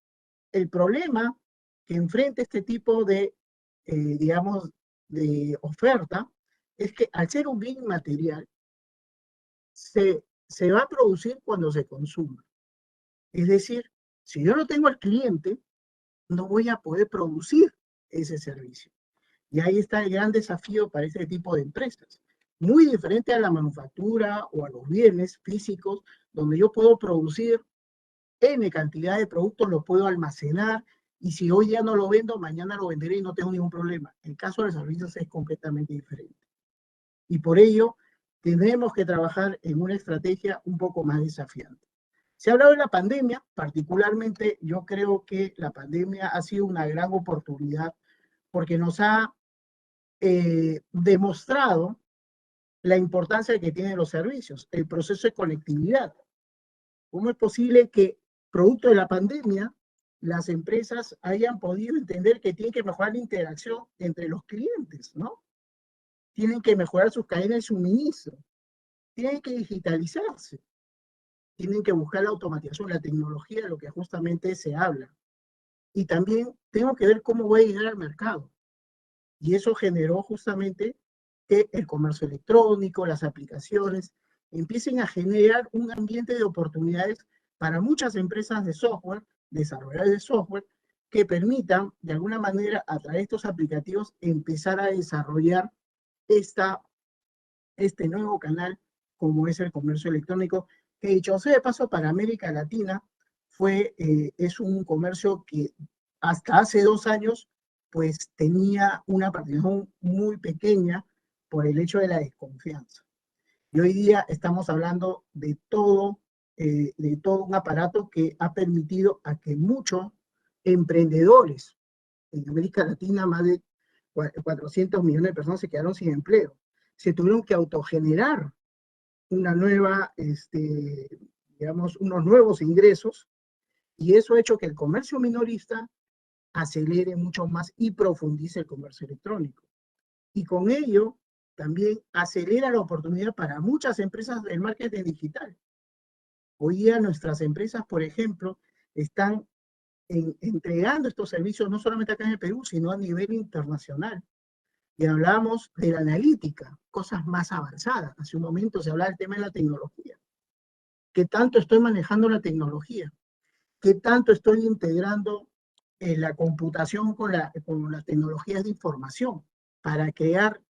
El problema que enfrenta este tipo de, digamos, de oferta es que al ser un bien inmaterial, se va a producir cuando se consuma. Es decir, si yo no tengo al cliente, no voy a poder producir ese servicio. Y ahí está el gran desafío para este tipo de empresas. Muy diferente a la manufactura o a los bienes físicos, donde yo puedo producir N cantidad de productos, los puedo almacenar, y si hoy ya no lo vendo, mañana lo venderé y no tengo ningún problema. El caso de los servicios es completamente diferente. Y por ello, tenemos que trabajar en una estrategia un poco más desafiante. Se ha hablado de la pandemia, particularmente yo creo que la pandemia ha sido una gran oportunidad porque nos ha demostrado la importancia que tienen los servicios, el proceso de conectividad. ¿Cómo es posible que, producto de la pandemia, las empresas hayan podido entender que tienen que mejorar la interacción entre los clientes, ¿no? Tienen que mejorar sus cadenas de suministro, tienen que digitalizarse, tienen que buscar la automatización, la tecnología, de lo que justamente se habla. Y también tengo que ver cómo voy a llegar al mercado. Y eso generó justamente que el comercio electrónico, las aplicaciones, empiecen a generar un ambiente de oportunidades para muchas empresas de software, desarrolladores de software, que permitan, de alguna manera, a través de estos aplicativos, empezar a desarrollar este nuevo canal, como es el comercio electrónico, que dicho sea de paso, para América Latina es un comercio que hasta hace 2 años pues tenía una participación muy pequeña por el hecho de la desconfianza. Y hoy día estamos hablando de todo un aparato que ha permitido a que muchos emprendedores en América Latina, más de 400 millones de personas se quedaron sin empleo. Se tuvieron que autogenerar una nueva, digamos, unos nuevos ingresos, y eso ha hecho que el comercio minorista acelere mucho más y profundice el comercio electrónico. Y con ello también acelera la oportunidad para muchas empresas del marketing digital. Hoy día nuestras empresas, por ejemplo, están entregando estos servicios no solamente acá en el Perú, sino a nivel internacional. Y hablamos de la analítica, cosas más avanzadas. Hace un momento se hablaba del tema de la tecnología. ¿Qué tanto estoy manejando la tecnología? ¿Qué tanto estoy integrando la computación con las tecnologías de información para crear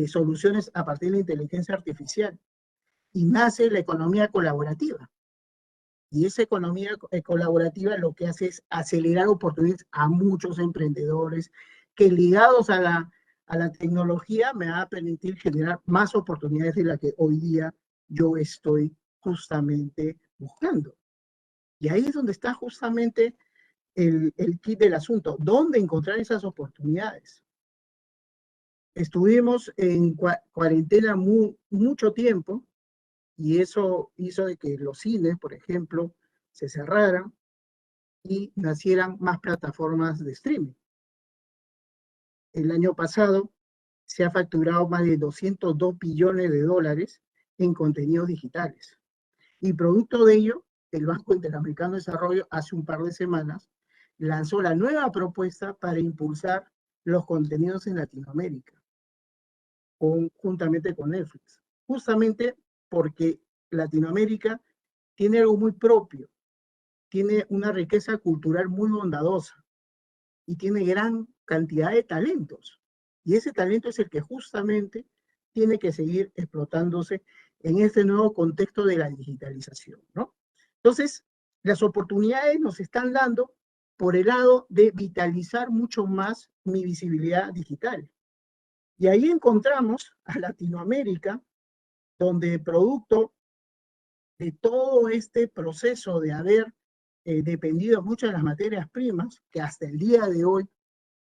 soluciones a partir de la inteligencia artificial? Y nace la economía colaborativa. Y esa economía colaborativa lo que hace es acelerar oportunidades a muchos emprendedores que, ligados a la tecnología, me va a permitir generar más oportunidades de las que hoy día yo estoy justamente buscando. Y ahí es donde está justamente el kit del asunto. ¿Dónde encontrar esas oportunidades? Estuvimos en cuarentena mucho tiempo, y eso hizo de que los cines, por ejemplo, se cerraran y nacieran más plataformas de streaming. El año pasado se ha facturado más de 202 billones de dólares en contenidos digitales. Y producto de ello, el Banco Interamericano de Desarrollo hace un par de semanas lanzó la nueva propuesta para impulsar los contenidos en Latinoamérica, juntamente con Netflix. Justamente porque Latinoamérica tiene algo muy propio, tiene una riqueza cultural muy bondadosa y tiene gran cantidad de talentos. Y ese talento es el que justamente tiene que seguir explotándose en este nuevo contexto de la digitalización, ¿no? Entonces, las oportunidades nos están dando por el lado de vitalizar mucho más mi visibilidad digital. Y ahí encontramos a Latinoamérica, donde producto de todo este proceso de haber dependido mucho de las materias primas, que hasta el día de hoy,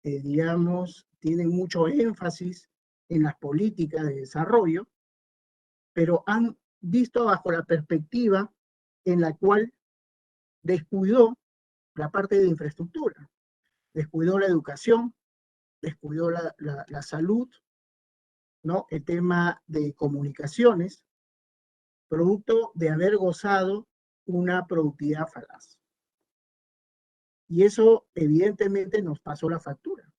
digamos, tienen mucho énfasis en las políticas de desarrollo, pero han visto bajo la perspectiva en la cual descuidó la parte de infraestructura, descuidó la educación, descuidó la salud, ¿no? El tema de comunicaciones, producto de haber gozado una productividad falaz. Y eso evidentemente nos pasó la factura.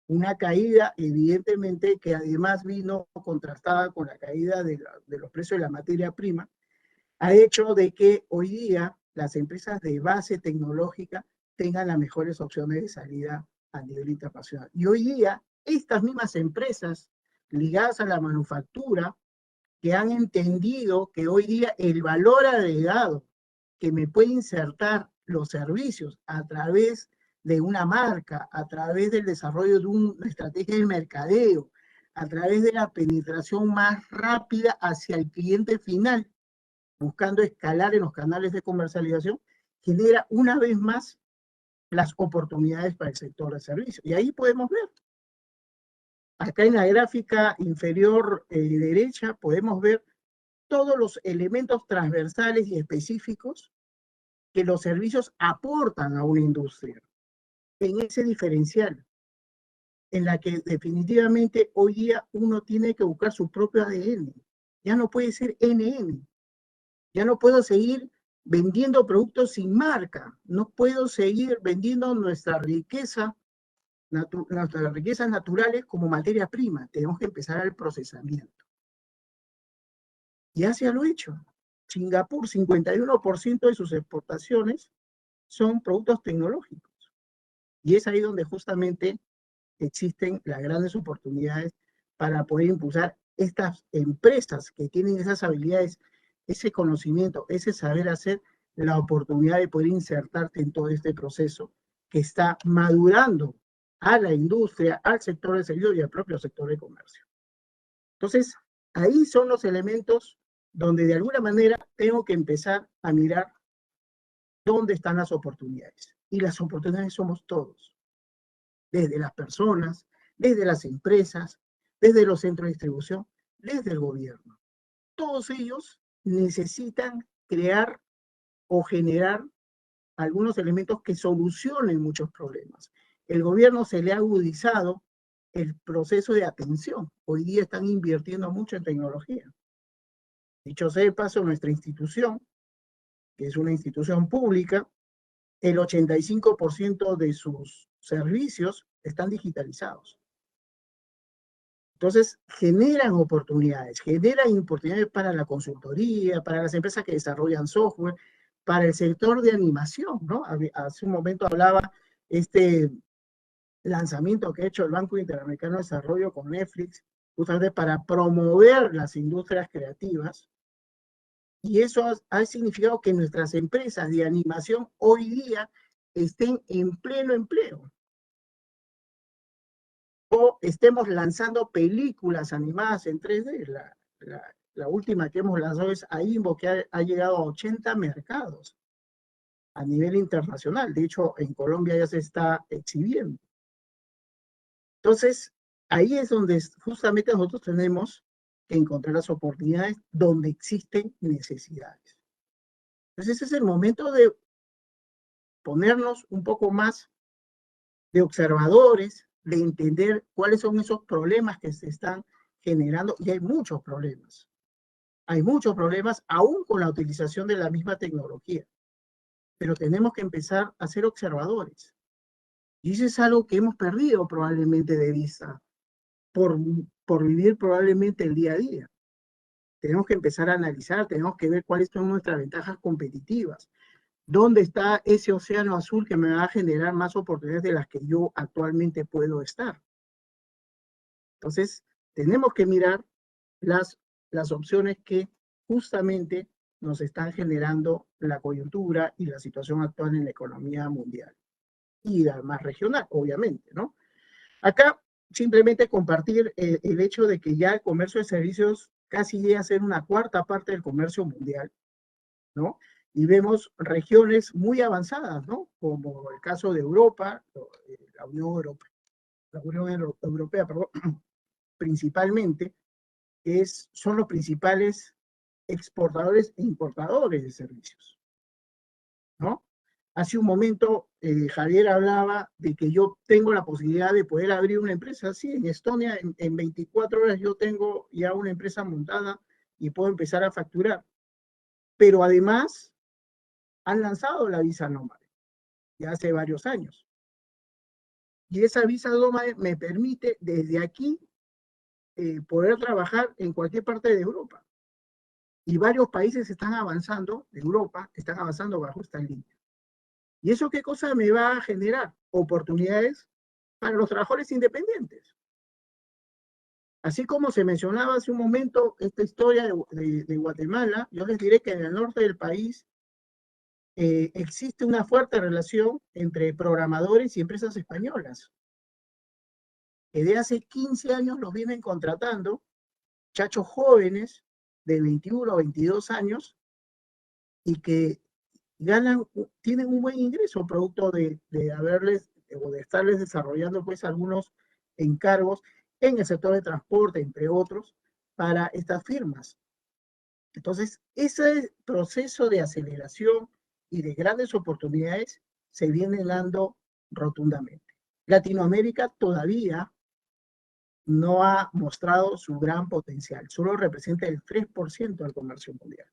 Una caída evidentemente que además vino contrastada con la caída de los precios de la materia prima, ha hecho de que hoy día las empresas de base tecnológica tengan las mejores opciones de salida a nivel internacional. Y hoy día estas mismas empresas ligadas a la manufactura, que han entendido que hoy día el valor agregado que me puede insertar los servicios a través de una marca, a través del desarrollo de una estrategia de mercadeo, a través de la penetración más rápida hacia el cliente final, buscando escalar en los canales de comercialización, genera una vez más las oportunidades para el sector de servicios. Y ahí podemos ver, acá en la gráfica inferior derecha, podemos ver todos los elementos transversales y específicos que los servicios aportan a una industria, en ese diferencial, en la que definitivamente hoy día uno tiene que buscar su propio ADN. Ya no puede ser NN. Ya no puedo seguir vendiendo productos sin marca. No puedo seguir vendiendo nuestras riquezas naturales como materia prima. Tenemos que empezar el procesamiento. Ya se lo he hecho. Singapur, 51% de sus exportaciones son productos tecnológicos. Y es ahí donde justamente existen las grandes oportunidades para poder impulsar estas empresas que tienen esas habilidades, ese conocimiento, ese saber hacer, la oportunidad de poder insertarte en todo este proceso que está madurando a la industria, al sector de servicios y al propio sector de comercio. Entonces, ahí son los elementos donde de alguna manera tengo que empezar a mirar dónde están las oportunidades. Y las oportunidades somos todos, desde las personas, desde las empresas, desde los centros de distribución, desde el gobierno. Todos ellos necesitan crear o generar algunos elementos que solucionen muchos problemas. El gobierno se le ha agudizado el proceso de atención. Hoy día están invirtiendo mucho en tecnología. Dicho sea de paso, nuestra institución, que es una institución pública, el 85% de sus servicios están digitalizados. Entonces, generan oportunidades para la consultoría, para las empresas que desarrollan software, para el sector de animación, ¿no? Hace un momento hablaba este lanzamiento que ha hecho el Banco Interamericano de Desarrollo con Netflix, justamente para promover las industrias creativas. Y eso ha significado que nuestras empresas de animación hoy día estén en pleno empleo. O estemos lanzando películas animadas en 3D. La última que hemos lanzado es AIMBO, que ha llegado a 80 mercados a nivel internacional. De hecho, en Colombia ya se está exhibiendo. Entonces, ahí es donde justamente nosotros tenemos que encontrar las oportunidades donde existen necesidades. Entonces, ese es el momento de ponernos un poco más de observadores, de entender cuáles son esos problemas que se están generando, y hay muchos problemas. Hay muchos problemas, aún con la utilización de la misma tecnología. Pero tenemos que empezar a ser observadores. Y eso es algo que hemos perdido probablemente de vista por vivir probablemente el día a día. Tenemos que empezar a analizar, tenemos que ver cuáles son nuestras ventajas competitivas. ¿Dónde está ese océano azul que me va a generar más oportunidades de las que yo actualmente puedo estar? Entonces, tenemos que mirar las opciones que justamente nos están generando la coyuntura y la situación actual en la economía mundial. Y además regional, obviamente, ¿no? Acá simplemente compartir el hecho de que ya el comercio de servicios casi llega a ser una cuarta parte del comercio mundial, ¿no? Y vemos regiones muy avanzadas, ¿no? Como el caso de Europa, la Unión Europea, perdón, principalmente, son los principales exportadores e importadores de servicios, ¿no? Hace un momento Javier hablaba de que yo tengo la posibilidad de poder abrir una empresa. Sí, en Estonia en 24 horas yo tengo ya una empresa montada y puedo empezar a facturar. Pero además han lanzado la visa nómade ya hace varios años. Y esa visa nómade me permite desde aquí poder trabajar en cualquier parte de Europa. Y varios países están avanzando, de Europa, están avanzando bajo esta línea. ¿Y eso qué cosa me va a generar? Oportunidades para los trabajadores independientes. Así como se mencionaba hace un momento esta historia de Guatemala, yo les diré que en el norte del país existe una fuerte relación entre programadores y empresas españolas, que de hace 15 años los vienen contratando, chachos jóvenes de 21 o 22 años, y que tienen un buen ingreso producto de haberles o de estarles desarrollando pues algunos encargos en el sector de transporte, entre otros, para estas firmas. Entonces, ese proceso de aceleración y de grandes oportunidades se viene dando rotundamente. Latinoamérica todavía no ha mostrado su gran potencial, solo representa el 3% del comercio mundial.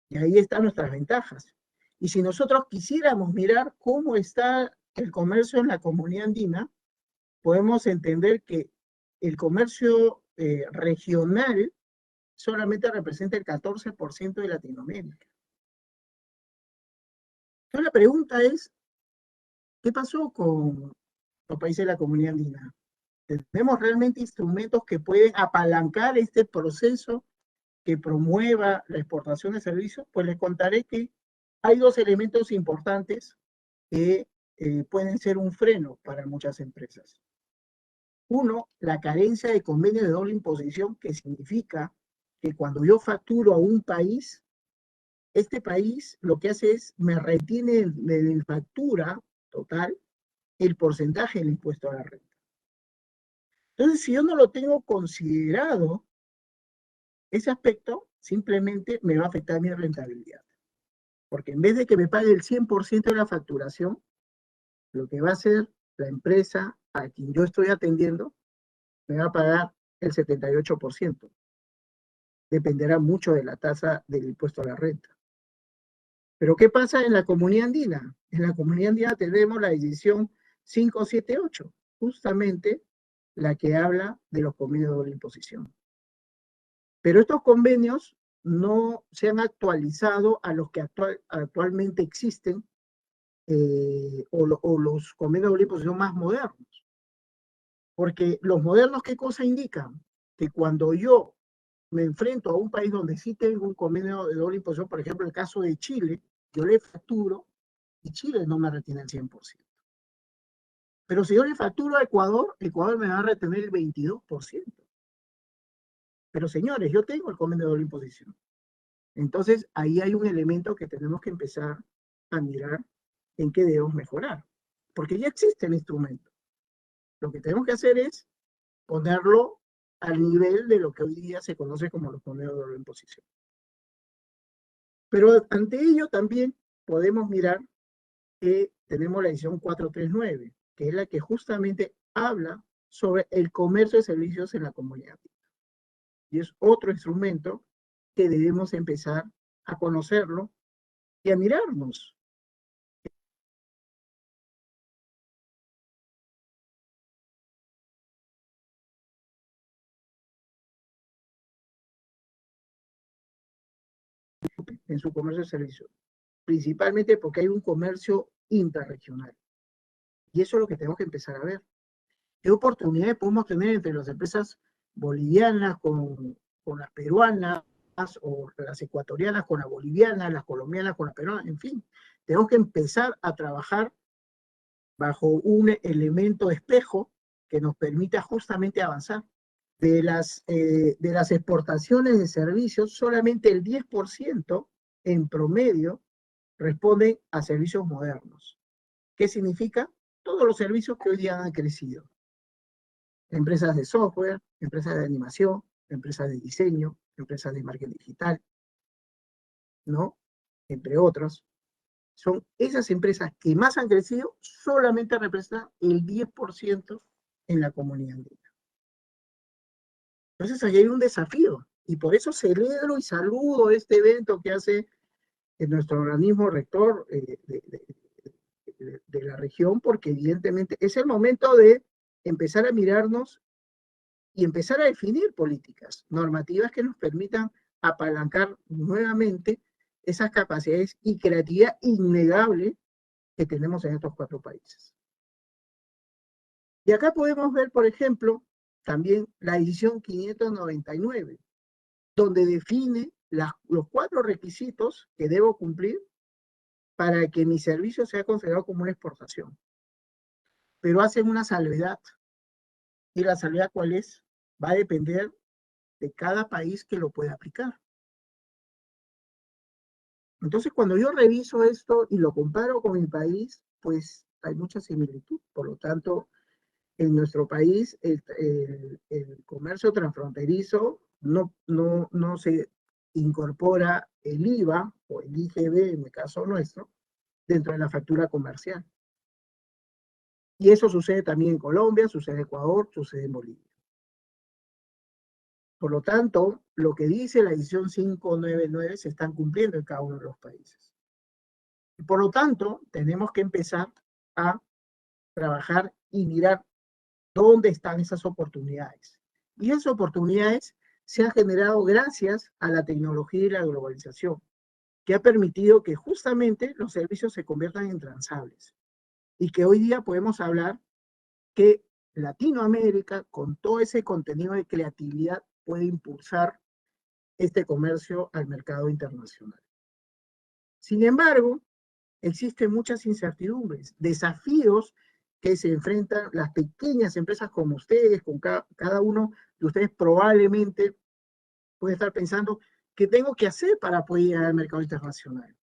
Y ahí están nuestras ventajas. Y si nosotros quisiéramos mirar cómo está el comercio en la comunidad andina, podemos entender que el comercio regional solamente representa el 14% de Latinoamérica. Entonces la pregunta es, ¿qué pasó con los países de la comunidad andina? ¿Tenemos realmente instrumentos que pueden apalancar este proceso que promueva la exportación de servicios? Pues les contaré que hay dos elementos importantes que pueden ser un freno para muchas empresas. Uno, la carencia de convenio de doble imposición, que significa que cuando yo facturo a un país, este país lo que hace es me retiene de mi factura total el porcentaje del impuesto a la renta. Entonces, si yo no lo tengo considerado, ese aspecto simplemente me va a afectar mi rentabilidad. Porque en vez de que me pague el 100% de la facturación, lo que va a hacer la empresa a quien yo estoy atendiendo, me va a pagar el 78%. Dependerá mucho de la tasa del impuesto a la renta. Pero ¿qué pasa en la comunidad andina? En la comunidad andina tenemos la decisión 578, justamente la que habla de los convenios de doble imposición. Pero estos convenios no se han actualizado a los que actualmente existen o los convenios de doble imposición más modernos. Porque los modernos, ¿qué cosa indican? Que cuando yo me enfrento a un país donde sí tengo un convenio de doble imposición, por ejemplo, el caso de Chile, yo le facturo y Chile no me retiene el 100%. Pero si yo le facturo a Ecuador, Ecuador me va a retener el 22%. Pero señores, yo tengo el convenio de doble imposición. Entonces, ahí hay un elemento que tenemos que empezar a mirar en qué debemos mejorar. Porque ya existe el instrumento. Lo que tenemos que hacer es ponerlo al nivel de lo que hoy día se conoce como los convenios de doble imposición. Pero ante ello también podemos mirar que tenemos la edición 439, que es la que justamente habla sobre el comercio de servicios en la comunidad. Y es otro instrumento que debemos empezar a conocerlo y a mirarnos. en su comercio de servicios, principalmente porque hay un comercio interregional. Y eso es lo que tenemos que empezar a ver. ¿Qué oportunidades podemos tener entre las empresas bolivianas con las peruanas, o las ecuatorianas con las bolivianas, las colombianas con las peruanas? En fin, tenemos que empezar a trabajar bajo un elemento espejo que nos permita justamente avanzar. De las exportaciones de servicios, solamente el 10% en promedio responden a servicios modernos. ¿Qué significa? Todos los servicios que hoy día han crecido. Empresas de software, empresas de animación, empresas de diseño, empresas de marketing digital, ¿no? Entre otros. Son esas empresas que más han crecido, solamente representan el 10% en la comunidad andina. Entonces, ahí hay un desafío, y por eso celebro y saludo este evento que hace nuestro organismo rector de la región, porque evidentemente es el momento de empezar a mirarnos y empezar a definir políticas normativas que nos permitan apalancar nuevamente esas capacidades y creatividad innegable que tenemos en estos 4 países. Y acá podemos ver, por ejemplo, también la decisión 599, donde define los 4 requisitos que debo cumplir para que mi servicio sea considerado como una exportación. Pero hacen una salvedad. ¿Y la salvedad cuál es? Va a depender de cada país que lo pueda aplicar. Entonces, cuando yo reviso esto y lo comparo con mi país, pues hay mucha similitud. Por lo tanto, en nuestro país el comercio transfronterizo no se incorpora el IVA o el IGB, en el caso nuestro, dentro de la factura comercial. Y eso sucede también en Colombia, sucede en Ecuador, sucede en Bolivia. Por lo tanto, lo que dice la decisión 599 se están cumpliendo en cada uno de los países. Y por lo tanto, tenemos que empezar a trabajar y mirar dónde están esas oportunidades. Y esas oportunidades se han generado gracias a la tecnología y la globalización, que ha permitido que justamente los servicios se conviertan en transables. Y que hoy día podemos hablar que Latinoamérica, con todo ese contenido de creatividad, puede impulsar este comercio al mercado internacional. Sin embargo, existen muchas incertidumbres, desafíos que se enfrentan las pequeñas empresas como ustedes, con cada uno de ustedes probablemente puede estar pensando, ¿qué tengo que hacer para poder llegar al mercado internacional?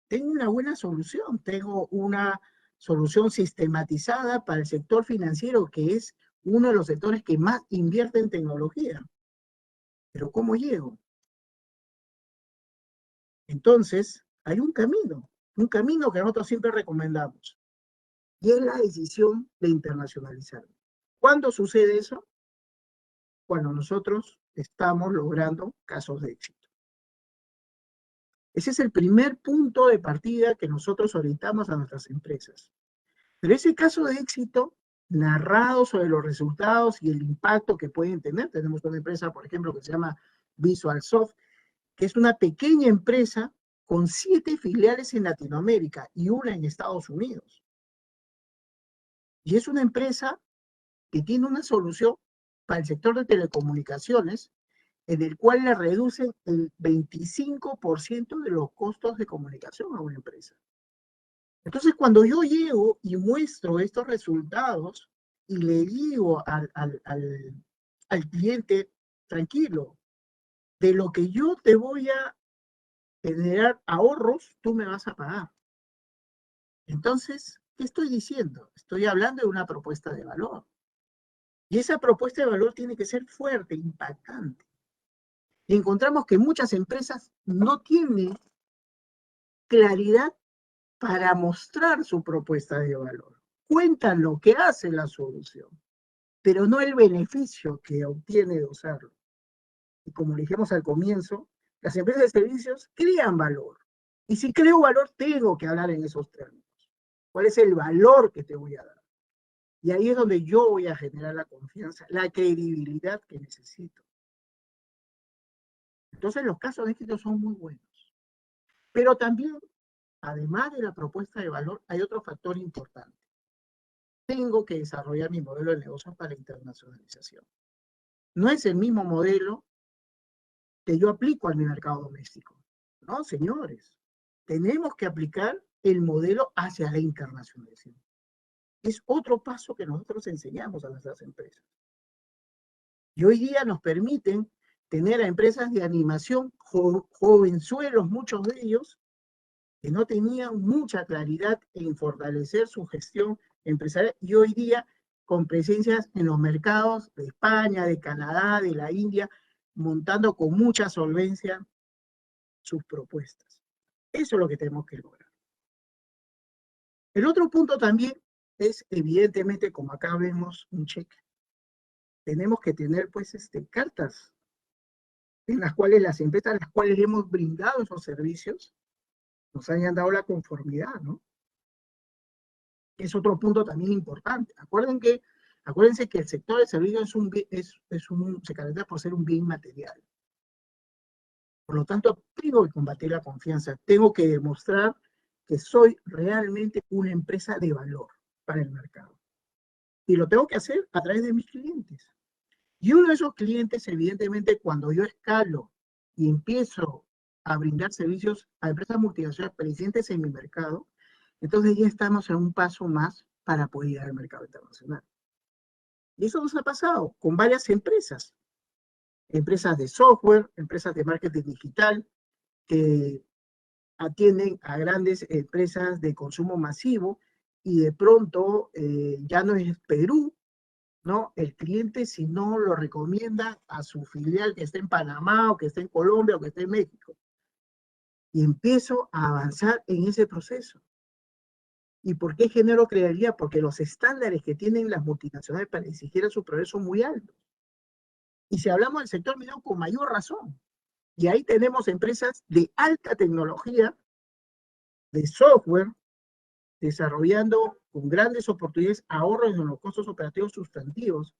Tengo una buena solución, tengo una solución sistematizada para el sector financiero, que es uno de los sectores que más invierte en tecnología. Pero ¿cómo llego? Entonces, hay un camino que nosotros siempre recomendamos, y es la decisión de internacionalizar. ¿Cuándo sucede eso? Cuando nosotros estamos logrando casos de éxito. Ese es el primer punto de partida que nosotros orientamos a nuestras empresas. Pero ese caso de éxito, narrado sobre los resultados y el impacto que pueden tener, tenemos una empresa, por ejemplo, que se llama VisualSoft, que es una pequeña empresa con 7 filiales en Latinoamérica y una en Estados Unidos. Y es una empresa que tiene una solución para el sector de telecomunicaciones, en el cual le reducen el 25% de los costos de comunicación a una empresa. Entonces, cuando yo llego y muestro estos resultados y le digo al cliente, tranquilo, de lo que yo te voy a generar ahorros, tú me vas a pagar. Entonces, ¿qué estoy diciendo? Estoy hablando de una propuesta de valor. Y esa propuesta de valor tiene que ser fuerte, impactante. Y encontramos que muchas empresas no tienen claridad para mostrar su propuesta de valor. Cuentan lo que hace la solución, pero no el beneficio que obtiene de usarlo. Y como dijimos al comienzo, las empresas de servicios crean valor. Y si creo valor, tengo que hablar en esos términos. ¿Cuál es el valor que te voy a dar? Y ahí es donde yo voy a generar la confianza, la credibilidad que necesito. Entonces los casos de éxito son muy buenos. Pero también, además de la propuesta de valor, hay otro factor importante. Tengo que desarrollar mi modelo de negocio para la internacionalización. No es el mismo modelo que yo aplico al mercado doméstico. No, señores. Tenemos que aplicar el modelo hacia la internacionalización. Es otro paso que nosotros enseñamos a nuestras empresas. Y hoy día nos permiten tener a empresas de animación, jovenzuelos, muchos de ellos, que no tenían mucha claridad en fortalecer su gestión empresarial, y hoy día con presencias en los mercados de España, de Canadá, de la India, montando con mucha solvencia sus propuestas. Eso es lo que tenemos que lograr. El otro punto también es, evidentemente, como acá vemos un cheque, tenemos que tener pues cartas en las cuales las empresas a las cuales hemos brindado esos servicios nos hayan dado la conformidad, ¿no? Es otro punto también importante. Acuérdense que el sector de servicios se caracteriza por ser un bien material. Por lo tanto, tengo que combatir la confianza, tengo que demostrar que soy realmente una empresa de valor para el mercado. Y lo tengo que hacer a través de mis clientes. Y uno de esos clientes, evidentemente, cuando yo escalo y empiezo a brindar servicios a empresas multinacionales presentes en mi mercado, entonces ya estamos en un paso más para poder ir al mercado internacional. Y eso nos ha pasado con varias empresas. Empresas de software, empresas de marketing digital, que atienden a grandes empresas de consumo masivo y de pronto ya no es Perú, ¿no? El cliente, si no lo recomienda a su filial que esté en Panamá o que esté en Colombia o que esté en México. Y empiezo a avanzar en ese proceso. ¿Y por qué genero credibilidad? Porque los estándares que tienen las multinacionales para exigir a su progreso son muy altos. Y si hablamos del sector minero, con mayor razón. Y ahí tenemos empresas de alta tecnología, de software, desarrollando con grandes oportunidades ahorros en los costos operativos sustantivos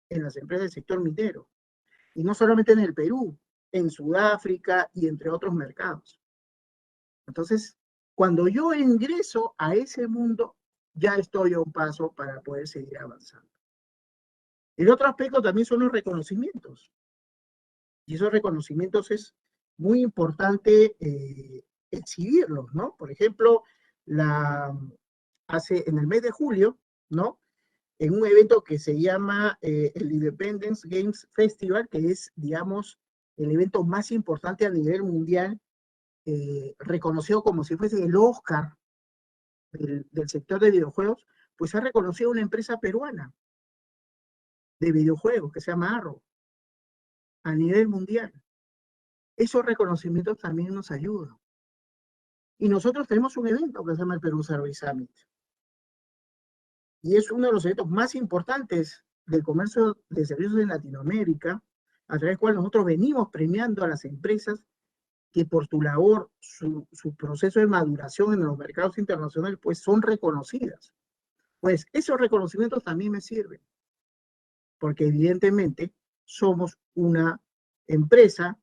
en las empresas del sector minero. Y no solamente en el Perú, en Sudáfrica y entre otros mercados. Entonces, cuando yo ingreso a ese mundo, ya estoy a un paso para poder seguir avanzando. El otro aspecto también son los reconocimientos. Y esos reconocimientos es muy importante exhibirlos, ¿no? Por ejemplo, en el mes de julio, ¿no? En un evento que se llama el Independence Games Festival, que es, digamos, el evento más importante a nivel mundial, reconocido como si fuese el Oscar del sector de videojuegos, pues ha reconocido una empresa peruana de videojuegos que se llama Arrow, a nivel mundial. Esos reconocimientos también nos ayudan. Y nosotros tenemos un evento que se llama el Perú Service Summit. Y es uno de los eventos más importantes del comercio de servicios en Latinoamérica, a través del cual nosotros venimos premiando a las empresas que por su labor, su proceso de maduración en los mercados internacionales, pues son reconocidas. Pues esos reconocimientos también me sirven, porque evidentemente somos una empresa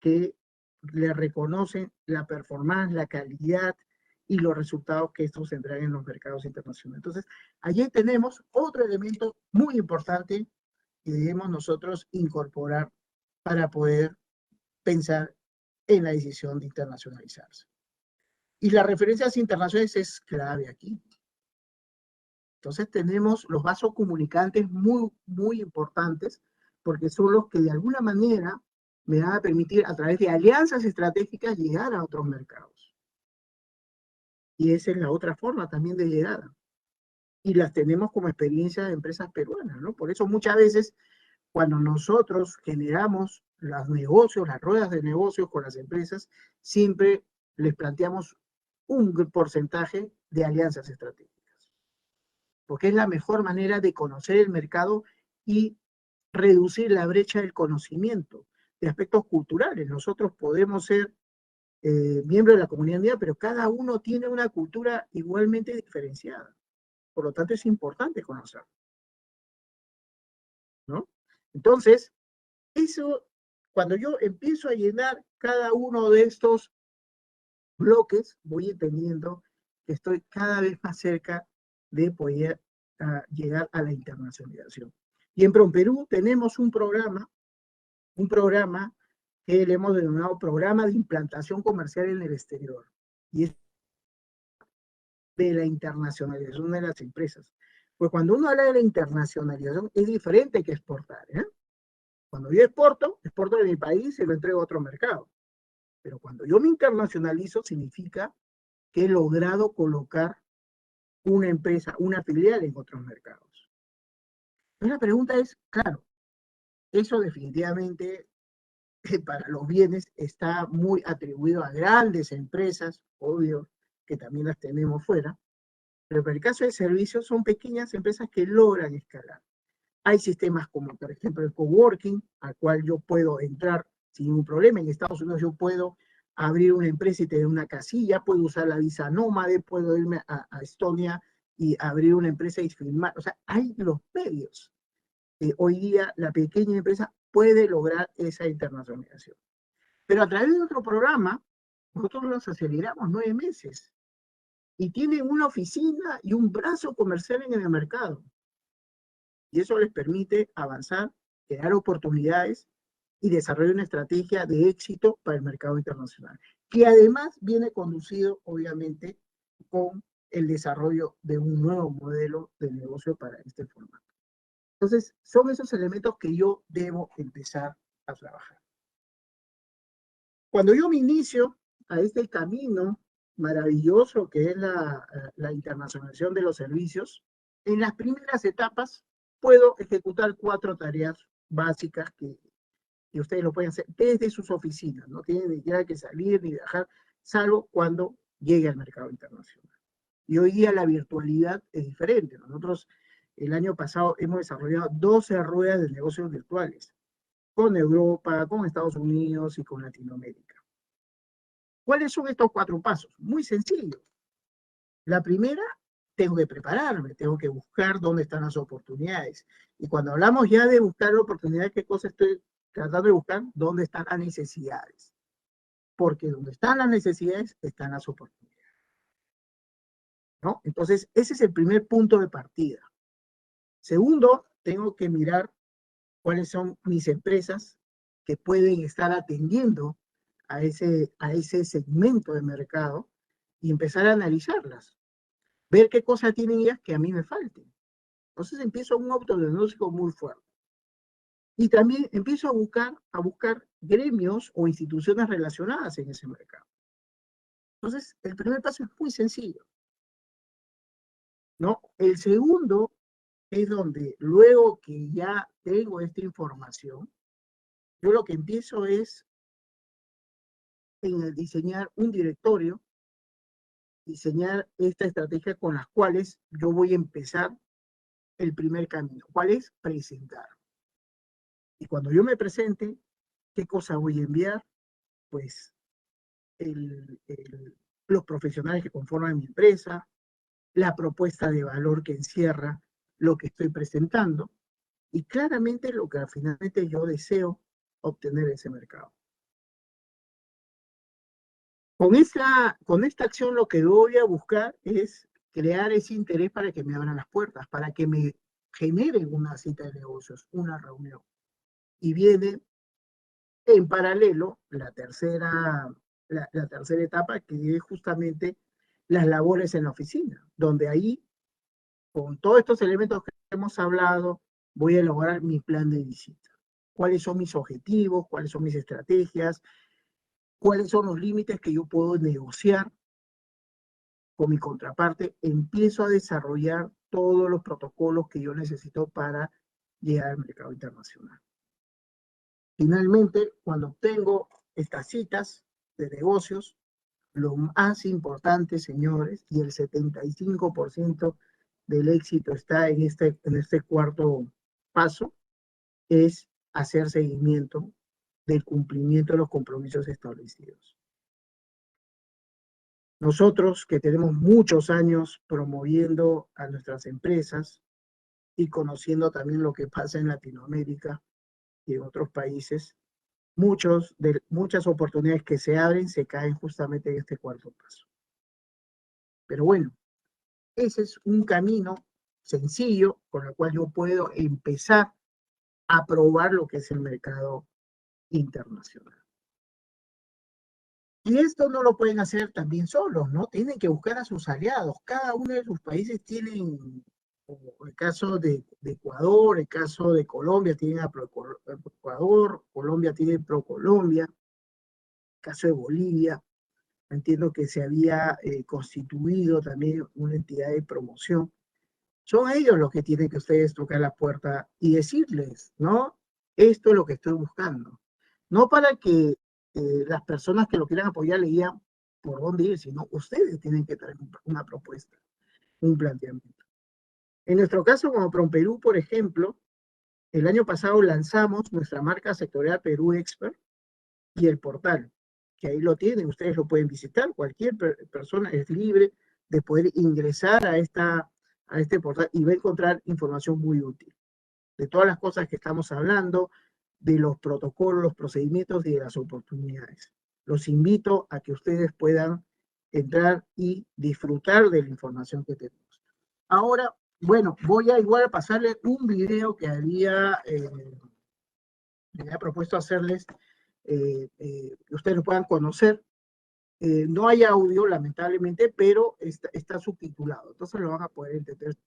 que le reconocen la performance, la calidad y los resultados que estos tendrán en los mercados internacionales. Entonces, allí tenemos otro elemento muy importante que debemos nosotros incorporar para poder pensar en la decisión de internacionalizarse. Y las referencias internacionales es clave aquí. Entonces tenemos los vasos comunicantes muy, muy importantes, porque son los que de alguna manera me van a permitir a través de alianzas estratégicas llegar a otros mercados. Y esa es la otra forma también de llegada. Y las tenemos como experiencia de empresas peruanas, ¿no? Por eso muchas veces cuando nosotros generamos los negocios, las ruedas de negocios con las empresas, siempre les planteamos un porcentaje de alianzas estratégicas. Porque es la mejor manera de conocer el mercado y reducir la brecha del conocimiento de aspectos culturales. Nosotros podemos ser miembros de la comunidad andina, pero cada uno tiene una cultura igualmente diferenciada. Por lo tanto, es importante conocerlo, ¿no? Entonces, eso Cuando yo empiezo a llenar cada uno de estos bloques, voy entendiendo que estoy cada vez más cerca de poder llegar a la internacionalización. Y en PROMPERÚ tenemos un programa que le hemos denominado Programa de Implantación Comercial en el Exterior. Y es de la internacionalización de las empresas. Pues cuando uno habla de la internacionalización, es diferente que exportar, ¿eh? Cuando yo exporto de mi país y lo entrego a otro mercado. Pero cuando yo me internacionalizo, significa que he logrado colocar una empresa, una filial en otros mercados. Entonces la pregunta es, claro, eso definitivamente para los bienes está muy atribuido a grandes empresas, obvio que también las tenemos fuera, pero en el caso de servicios son pequeñas empresas que logran escalar. Hay sistemas como, por ejemplo, el coworking, al cual yo puedo entrar sin ningún problema. En Estados Unidos yo puedo abrir una empresa y tener una casilla, puedo usar la visa nómade, puedo irme a Estonia y abrir una empresa y firmar. O sea, hay los medios. Hoy día la pequeña empresa puede lograr esa internacionalización. Pero a través de otro programa, nosotros los aceleramos 9 meses y tienen una oficina y un brazo comercial en el mercado. Y eso les permite avanzar, crear oportunidades y desarrollar una estrategia de éxito para el mercado internacional, que además viene conducido, obviamente, con el desarrollo de un nuevo modelo de negocio para este formato. Entonces, son esos elementos que yo debo empezar a trabajar. Cuando yo me inicio a este camino maravilloso que es la internacionalización de los servicios, en las primeras etapas puedo ejecutar 4 tareas básicas que ustedes lo pueden hacer desde sus oficinas, no tienen ni siquiera que salir ni viajar, salvo cuando llegue al mercado internacional. Y hoy día la virtualidad es diferente. Nosotros el año pasado hemos desarrollado 12 ruedas de negocios virtuales con Europa, con Estados Unidos y con Latinoamérica. ¿Cuáles son estos 4 pasos? Muy sencillos. La primera, tengo que prepararme, tengo que buscar dónde están las oportunidades. Y cuando hablamos ya de buscar oportunidades, ¿qué cosa estoy tratando de buscar? ¿Dónde están las necesidades? Porque donde están las necesidades, están las oportunidades, ¿no? Entonces, ese es el primer punto de partida. Segundo, tengo que mirar cuáles son mis empresas que pueden estar atendiendo a ese segmento de mercado y empezar a analizarlas. Ver qué cosas tienen ellas que a mí me falten. Entonces empiezo un autodiagnóstico muy fuerte. Y también empiezo a buscar gremios o instituciones relacionadas en ese mercado. Entonces, el primer paso es muy sencillo, ¿no? El segundo es donde, luego que ya tengo esta información, yo lo que empiezo es en el diseñar un directorio, diseñar esta estrategia con las cuales yo voy a empezar el primer camino. ¿Cuál es? Presentar. Y cuando yo me presente, ¿qué cosa voy a enviar? Pues los profesionales que conforman mi empresa, la propuesta de valor que encierra lo que estoy presentando y claramente lo que finalmente yo deseo obtener en ese mercado. Con esta acción lo que voy a buscar es crear ese interés para que me abran las puertas, para que me generen una cita de negocios, una reunión. Y viene en paralelo la tercera etapa, que es justamente las labores en la oficina, donde ahí, con todos estos elementos que hemos hablado, voy a elaborar mi plan de visita. ¿Cuáles son mis objetivos? ¿Cuáles son mis estrategias? ¿Cuáles son los límites que yo puedo negociar con mi contraparte? Empiezo a desarrollar todos los protocolos que yo necesito para llegar al mercado internacional. Finalmente, cuando obtengo estas citas de negocios, lo más importante, señores, y el 75% del éxito está en este cuarto paso, es hacer seguimiento del cumplimiento de los compromisos establecidos. Nosotros, que tenemos muchos años promoviendo a nuestras empresas y conociendo también lo que pasa en Latinoamérica y en otros países, muchas oportunidades que se abren se caen justamente en este cuarto paso. Pero bueno, ese es un camino sencillo con el cual yo puedo empezar a probar lo que es el mercado internacional. Y esto no lo pueden hacer también solos, ¿no? Tienen que buscar a sus aliados. Cada uno de sus países tienen, como el caso de Ecuador, el caso de Colombia, tienen a Ecuador, Colombia tiene ProColombia, el caso de Bolivia, entiendo que se había constituido también una entidad de promoción. Son ellos los que tienen que ustedes tocar la puerta y decirles, ¿no? Esto es lo que estoy buscando. No para que las personas que lo quieran apoyar le digan por dónde ir, sino ustedes tienen que traer una propuesta, un planteamiento. En nuestro caso, como PromPerú, por ejemplo, el año pasado lanzamos nuestra marca sectorial Perú Expert y el portal, que ahí lo tienen, ustedes lo pueden visitar, cualquier persona es libre de poder ingresar a este portal y va a encontrar información muy útil de todas las cosas que estamos hablando, de los protocolos, los procedimientos y de las oportunidades. Los invito a que ustedes puedan entrar y disfrutar de la información que tenemos. Ahora, bueno, voy a igual a pasarles un video que me había propuesto hacerles, que ustedes lo puedan conocer. No hay audio, lamentablemente, pero está subtitulado, entonces lo van a poder entender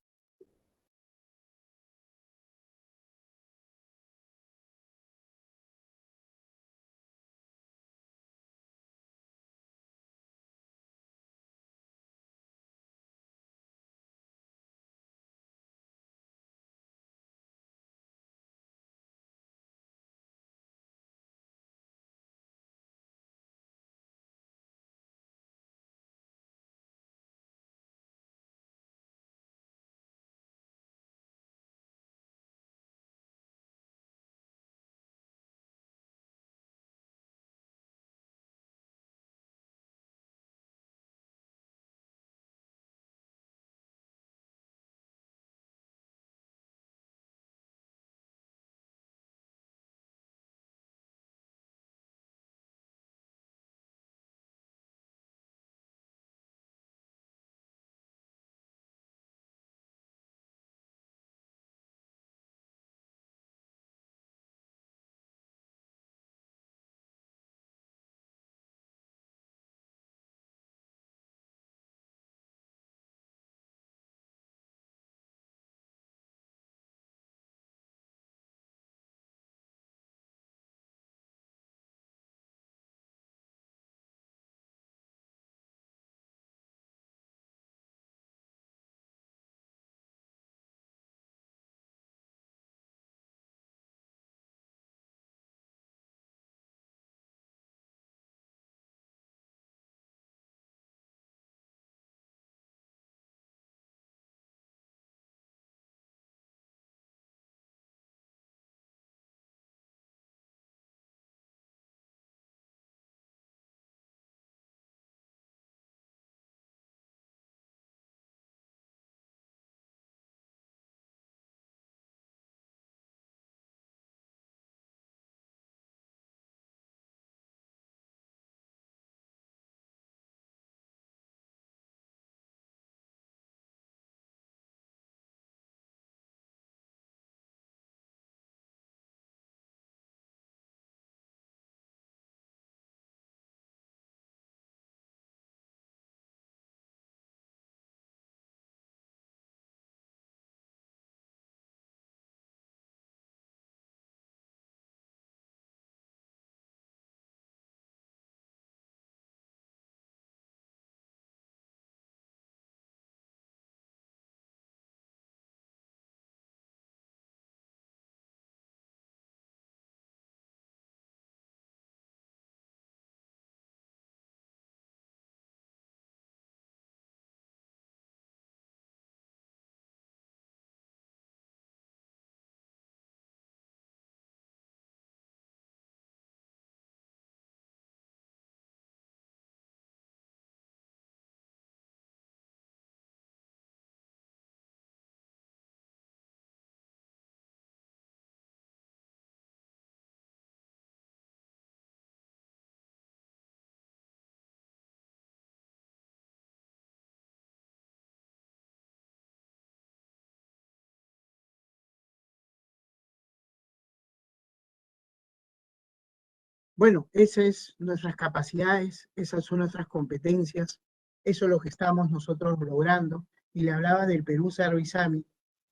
Bueno, esas es nuestras capacidades, esas son nuestras competencias, eso es lo que estamos nosotros logrando. Y le hablaba del Perú Service Summit.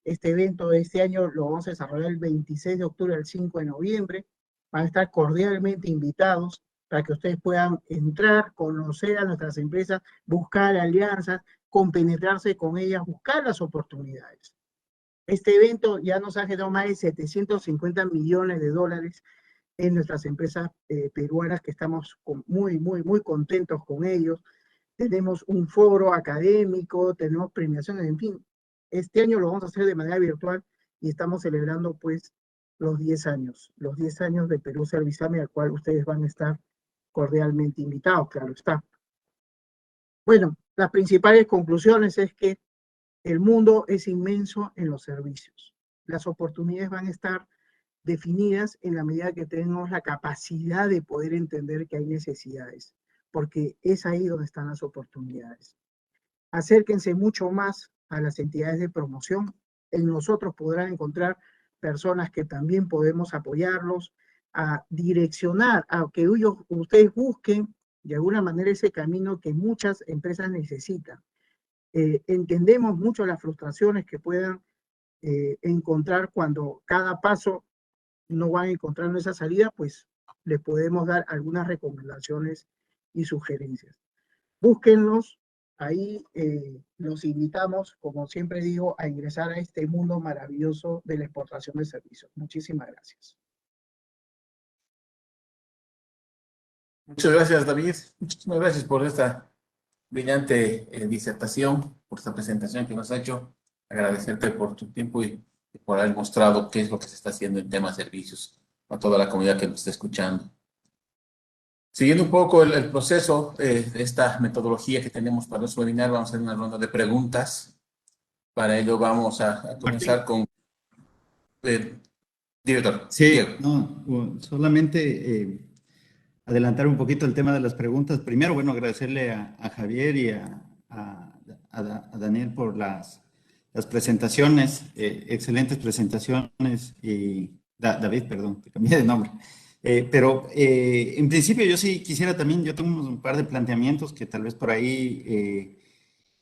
Este evento de este año lo vamos a desarrollar el 26 de octubre al 5 de noviembre. Van a estar cordialmente invitados para que ustedes puedan entrar, conocer a nuestras empresas, buscar alianzas, compenetrarse con ellas, buscar las oportunidades. Este evento ya nos ha generado más de 750 millones de dólares en nuestras empresas peruanas, que estamos muy contentos con ellos. Tenemos un foro académico, tenemos premiaciones, en fin. Este año lo vamos a hacer de manera virtual y estamos celebrando pues los 10 años de Perú Service Summit, al cual ustedes van a estar cordialmente invitados, claro está. Bueno, las principales conclusiones es que el mundo es inmenso en los servicios. Las oportunidades van a estar definidas en la medida que tenemos la capacidad de poder entender que hay necesidades, porque es ahí donde están las oportunidades. Acérquense mucho más a las entidades de promoción. En nosotros podrán encontrar personas que también podemos apoyarlos, a direccionar, a que ustedes busquen de alguna manera ese camino que muchas empresas necesitan. Entendemos mucho las frustraciones que puedan encontrar cuando cada paso no van encontrando esa salida, pues les podemos dar algunas recomendaciones y sugerencias. Búsquenlos, ahí los invitamos, como siempre digo, a ingresar a este mundo maravilloso de la exportación de servicios. Muchísimas gracias. Muchas gracias, David. Muchísimas gracias por esta brillante disertación, por esta presentación que nos ha hecho. Agradecerte por tu tiempo y por haber mostrado qué es lo que se está haciendo en temas de servicios a toda la comunidad que nos está escuchando. Siguiendo un poco el proceso de esta metodología que tenemos para nuestro webinar, vamos a hacer una ronda de preguntas. Para ello vamos a comenzar con... director. Sí, Diego. no, solamente adelantar un poquito el tema de las preguntas. Primero, bueno, agradecerle a Javier y a Daniel por las presentaciones, excelentes presentaciones, y David, perdón, te cambié de nombre. Pero en principio yo sí quisiera también, yo tengo un par de planteamientos que tal vez por ahí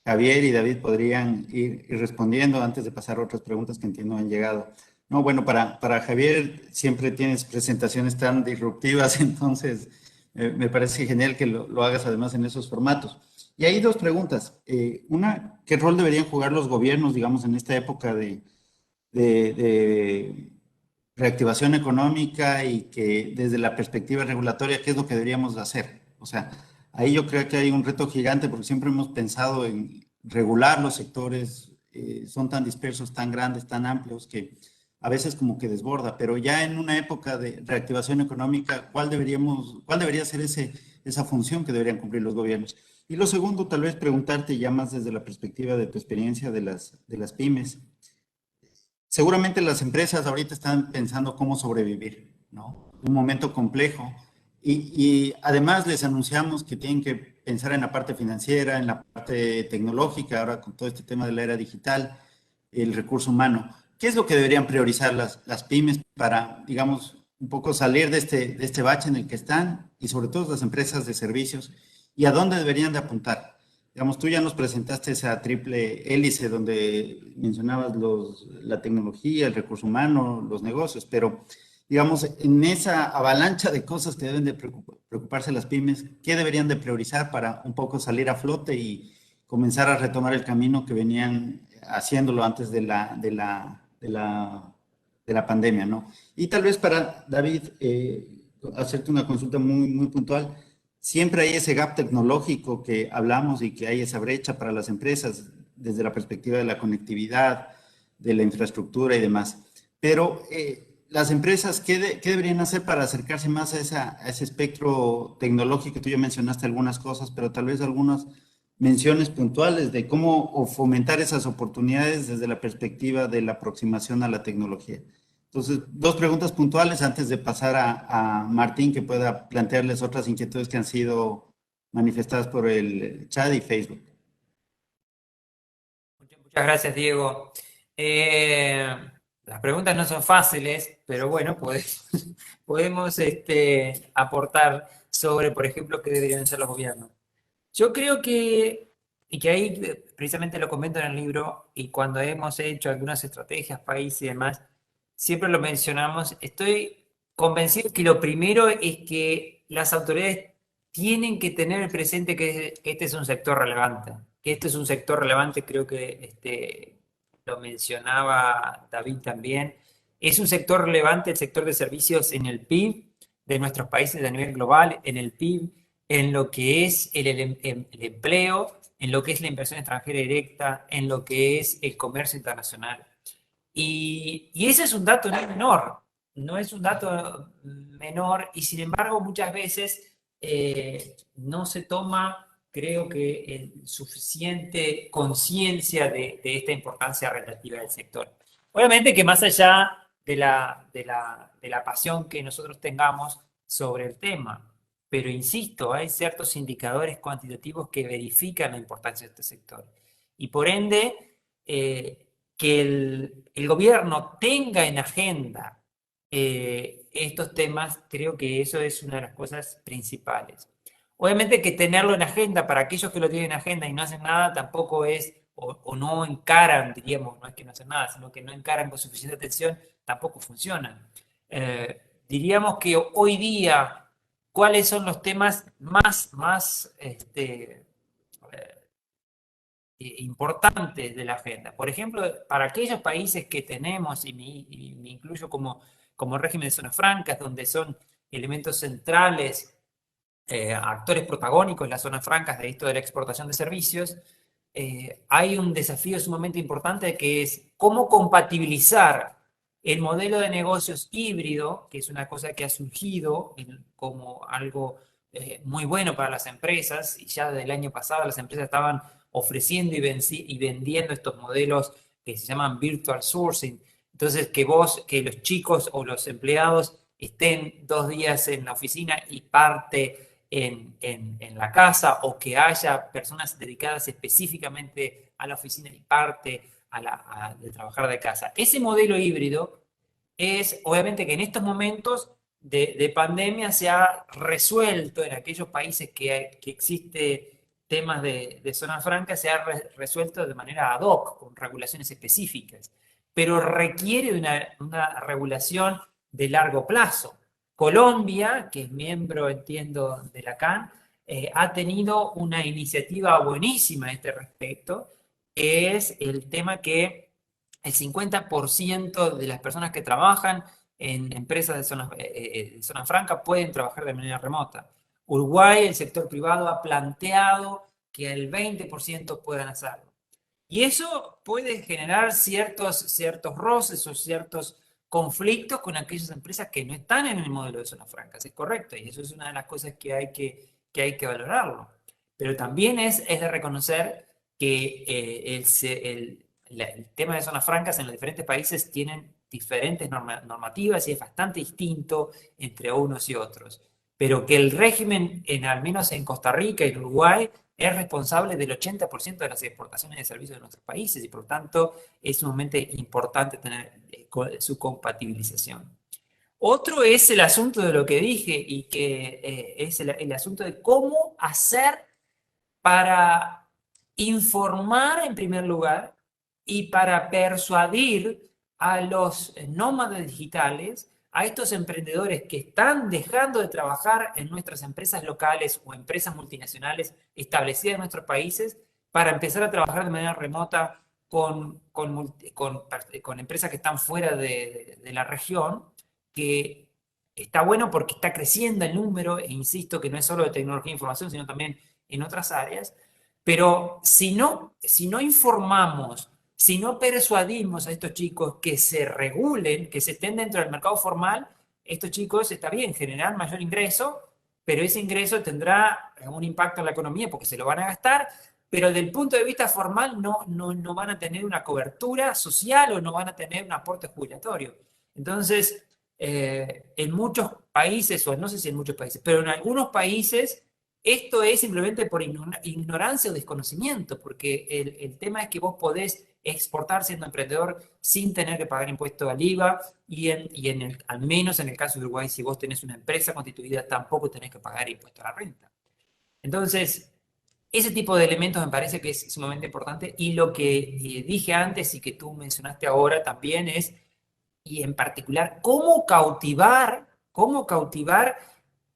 Javier y David podrían ir respondiendo antes de pasar a otras preguntas que entiendo han llegado. No, bueno, para Javier siempre tienes presentaciones tan disruptivas, entonces me parece genial que lo hagas además en esos formatos. Y hay dos preguntas. Una, ¿qué rol deberían jugar los gobiernos, digamos, en esta época de reactivación económica, y que desde la perspectiva regulatoria, qué es lo que deberíamos hacer? O sea, ahí yo creo que hay un reto gigante porque siempre hemos pensado en regular los sectores, son tan dispersos, tan grandes, tan amplios que a veces como que desborda, pero ya en una época de reactivación económica, ¿cuál debería ser esa función que deberían cumplir los gobiernos? Y lo segundo, tal vez preguntarte ya más desde la perspectiva de tu experiencia de las pymes. Seguramente las empresas ahorita están pensando cómo sobrevivir, ¿no? Un momento complejo. Y además les anunciamos que tienen que pensar en la parte financiera, en la parte tecnológica, ahora con todo este tema de la era digital, el recurso humano. ¿Qué es lo que deberían priorizar las pymes para, digamos, un poco salir de este bache en el que están, y sobre todo las empresas de servicios, y a dónde deberían de apuntar? Digamos, tú ya nos presentaste esa triple hélice donde mencionabas la tecnología, el recurso humano, los negocios, pero digamos, en esa avalancha de cosas que deben de preocuparse las pymes, ¿qué deberían de priorizar para un poco salir a flote y comenzar a retomar el camino que venían haciéndolo antes de la pandemia, ¿no? Y tal vez para David, hacerte una consulta muy puntual. Siempre hay ese gap tecnológico que hablamos, y que hay esa brecha para las empresas desde la perspectiva de la conectividad, de la infraestructura y demás. Pero las empresas, ¿qué deberían hacer para acercarse más a ese espectro tecnológico? Tú ya mencionaste algunas cosas, pero tal vez algunas menciones puntuales de cómo fomentar esas oportunidades desde la perspectiva de la aproximación a la tecnología. Entonces, dos preguntas puntuales antes de pasar a Martín, que pueda plantearles otras inquietudes que han sido manifestadas por el chat y Facebook. Muchas gracias, Diego. Las preguntas no son fáciles, pero bueno, podemos aportar sobre, por ejemplo, qué deberían hacer los gobiernos. Yo creo que, y que ahí precisamente lo comento en el libro, y cuando hemos hecho algunas estrategias, país y demás, siempre lo mencionamos, estoy convencido que lo primero es que las autoridades tienen que tener presente que este es un sector relevante, que este es un sector relevante, creo que lo mencionaba David también, es un sector relevante el sector de servicios en el PIB de nuestros países a nivel global, en el PIB, en lo que es el empleo, en lo que es la inversión extranjera directa, en lo que es el comercio internacional. Y ese es un dato no menor, no es un dato menor y sin embargo muchas veces no se toma, creo que, suficiente conciencia de esta importancia relativa del sector. Obviamente que más allá de la pasión que nosotros tengamos sobre el tema, pero insisto, hay ciertos indicadores cuantitativos que verifican la importancia de este sector. Y por ende, que el gobierno tenga en agenda estos temas, creo que eso es una de las cosas principales. Obviamente que tenerlo en agenda para aquellos que lo tienen en agenda y no hacen nada tampoco es, o no encaran, diríamos, no es que no hacen nada, sino que no encaran con suficiente atención, tampoco funciona. Diríamos que hoy día, ¿cuáles son los temas más importantes de la agenda? Por ejemplo, para aquellos países que tenemos, y me incluyo como régimen de zonas francas, donde son elementos centrales, actores protagónicos en las zonas francas de esto de la exportación de servicios, hay un desafío sumamente importante que es cómo compatibilizar el modelo de negocios híbrido, que es una cosa que ha surgido como algo muy bueno para las empresas, y ya desde el año pasado las empresas estaban ofreciendo y vendiendo estos modelos que se llaman virtual sourcing. Entonces, que los chicos o los empleados estén 2 días en la oficina y parte en la casa, o que haya personas dedicadas específicamente a la oficina y parte de trabajar de casa. Ese modelo híbrido es, obviamente, que en estos momentos de pandemia se ha resuelto en aquellos países que existe temas de zona franca, se ha resuelto de manera ad hoc, con regulaciones específicas, pero requiere una regulación de largo plazo. Colombia, que es miembro, entiendo, de la CAN, ha tenido una iniciativa buenísima a este respecto, que es el tema que el 50% de las personas que trabajan en empresas de zona franca pueden trabajar de manera remota. Uruguay, el sector privado ha planteado que el 20% puedan hacerlo. Y eso puede generar ciertos roces o ciertos conflictos con aquellas empresas que no están en el modelo de zonas francas, es correcto, y eso es una de las cosas que hay que valorarlo. Pero también es de reconocer que el tema de zonas francas en los diferentes países tienen diferentes normativas y es bastante distinto entre unos y otros. Pero que el régimen, al menos en Costa Rica y Uruguay, es responsable del 80% de las exportaciones de servicios de nuestros países y por lo tanto es sumamente importante tener su compatibilización. Otro es el asunto de lo que dije y que es el asunto de cómo hacer para informar en primer lugar y para persuadir a los nómadas digitales, a estos emprendedores que están dejando de trabajar en nuestras empresas locales o empresas multinacionales establecidas en nuestros países para empezar a trabajar de manera remota con empresas que están fuera de la región, que está bueno porque está creciendo el número, e insisto que no es solo de tecnología e información, sino también en otras áreas, pero si no informamos, si no persuadimos a estos chicos que se regulen, que se estén dentro del mercado formal, estos chicos, está bien, generarán mayor ingreso, pero ese ingreso tendrá un impacto en la economía porque se lo van a gastar, pero desde el punto de vista formal no van a tener una cobertura social o no van a tener un aporte jubilatorio. Entonces, en muchos países, o no sé si en muchos países, pero en algunos países, esto es simplemente por ignorancia o desconocimiento, porque el tema es que vos podés exportar siendo emprendedor sin tener que pagar impuesto al IVA al menos en el caso de Uruguay, si vos tenés una empresa constituida, tampoco tenés que pagar impuesto a la renta. Entonces, ese tipo de elementos me parece que es sumamente importante y lo que dije antes y que tú mencionaste ahora también es, y en particular, cómo cautivar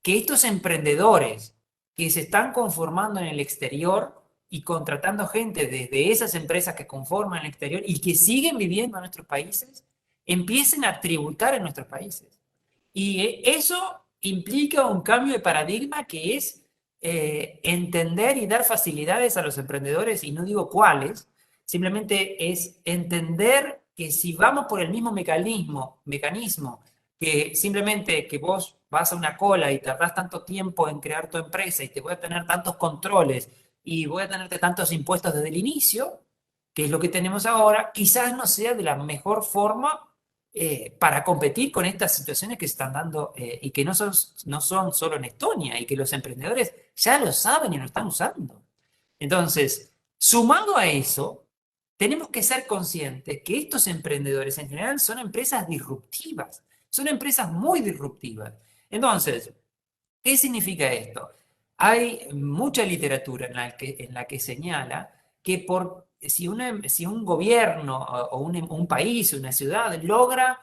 que estos emprendedores que se están conformando en el exterior y contratando gente desde esas empresas que conforman el exterior y que siguen viviendo en nuestros países, empiecen a tributar en nuestros países. Y eso implica un cambio de paradigma que es entender y dar facilidades a los emprendedores, y no digo cuáles, simplemente es entender que si vamos por el mismo mecanismo que simplemente que vos vas a una cola y tardás tanto tiempo en crear tu empresa y te voy a tener tantos controles y voy a tenerte tantos impuestos desde el inicio, que es lo que tenemos ahora, quizás no sea de la mejor forma para competir con estas situaciones que se están dando y que no son solo en Estonia y que los emprendedores ya lo saben y lo están usando. Entonces, sumado a eso, tenemos que ser conscientes que estos emprendedores en general son empresas disruptivas, son empresas muy disruptivas. Entonces, ¿qué significa esto? Hay mucha literatura en la que señala que si un gobierno o un país, una ciudad logra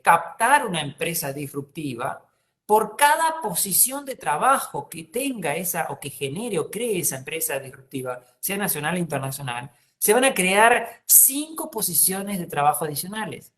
captar una empresa disruptiva, por cada posición de trabajo que tenga esa o que genere o cree esa empresa disruptiva, sea nacional o internacional, se van a crear 5 posiciones de trabajo adicionales.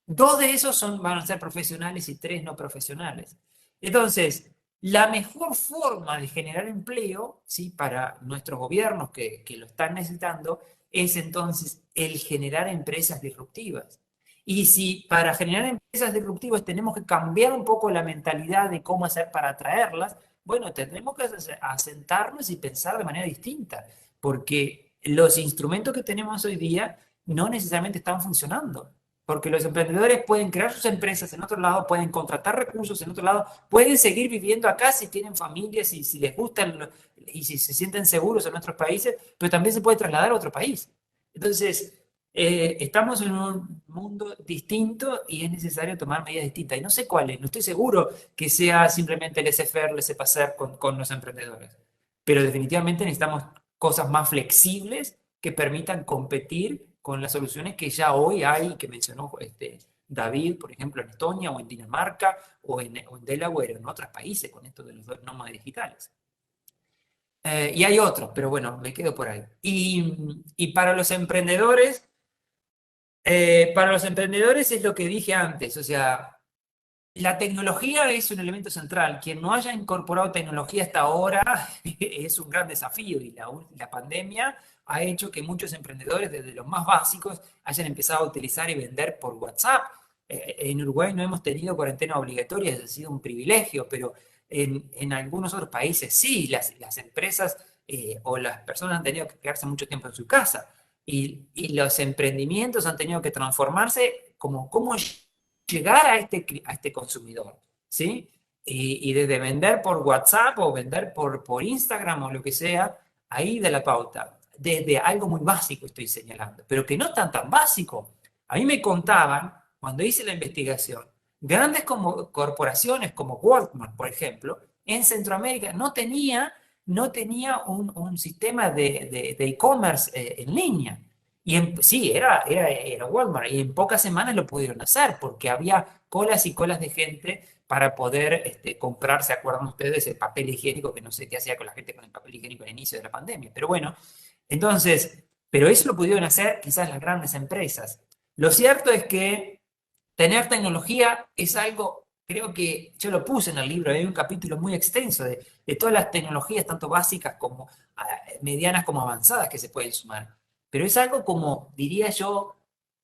2 de esos van a ser profesionales y 3 no profesionales. Entonces, la mejor forma de generar empleo, ¿sí?, para nuestros gobiernos que lo están necesitando, es entonces el generar empresas disruptivas. Y si para generar empresas disruptivas tenemos que cambiar un poco la mentalidad de cómo hacer para atraerlas, bueno, tendremos que asentarnos y pensar de manera distinta, porque los instrumentos que tenemos hoy día no necesariamente están funcionando. Porque los emprendedores pueden crear sus empresas en otro lado, pueden contratar recursos en otro lado, pueden seguir viviendo acá si tienen familias y si les gustan y si se sienten seguros en nuestros países, pero también se puede trasladar a otro país. Entonces, estamos en un mundo distinto y es necesario tomar medidas distintas. Y no sé cuáles, no estoy seguro que sea simplemente laissez-faire, laissez-passer con los emprendedores. Pero definitivamente necesitamos cosas más flexibles que permitan competir con las soluciones que ya hoy hay, que mencionó David, por ejemplo, en Estonia o en Dinamarca o en Delaware o en otros países con esto de los nómadas digitales. Y hay otros, pero bueno, me quedo por ahí. Y para los emprendedores es lo que dije antes, o sea, la tecnología es un elemento central. Quien no haya incorporado tecnología hasta ahora es un gran desafío y la pandemia ha hecho que muchos emprendedores, desde los más básicos, hayan empezado a utilizar y vender por WhatsApp. En Uruguay no hemos tenido cuarentena obligatoria, ha sido un privilegio, pero en algunos otros países sí, las empresas o las personas han tenido que quedarse mucho tiempo en su casa y los emprendimientos han tenido que transformarse como cómo llegar a este consumidor, ¿sí? Y desde vender por WhatsApp o vender por Instagram o lo que sea, ahí de la pauta. Desde algo muy básico estoy señalando, pero que no es tan básico. A mí me contaban, cuando hice la investigación, grandes corporaciones como Walmart, por ejemplo, en Centroamérica no tenía un sistema de e-commerce en línea. Sí, era Walmart, y en pocas semanas lo pudieron hacer, porque había colas y colas de gente para poder comprar, ¿se acuerdan ustedes? El papel higiénico, que no sé qué hacía con la gente con el papel higiénico al inicio de la pandemia. Pero bueno, entonces, pero eso lo pudieron hacer quizás las grandes empresas. Lo cierto es que tener tecnología es algo, creo que yo lo puse en el libro, hay un capítulo muy extenso de todas las tecnologías, tanto básicas como medianas como avanzadas, que se pueden sumar. Pero es algo como, diría yo,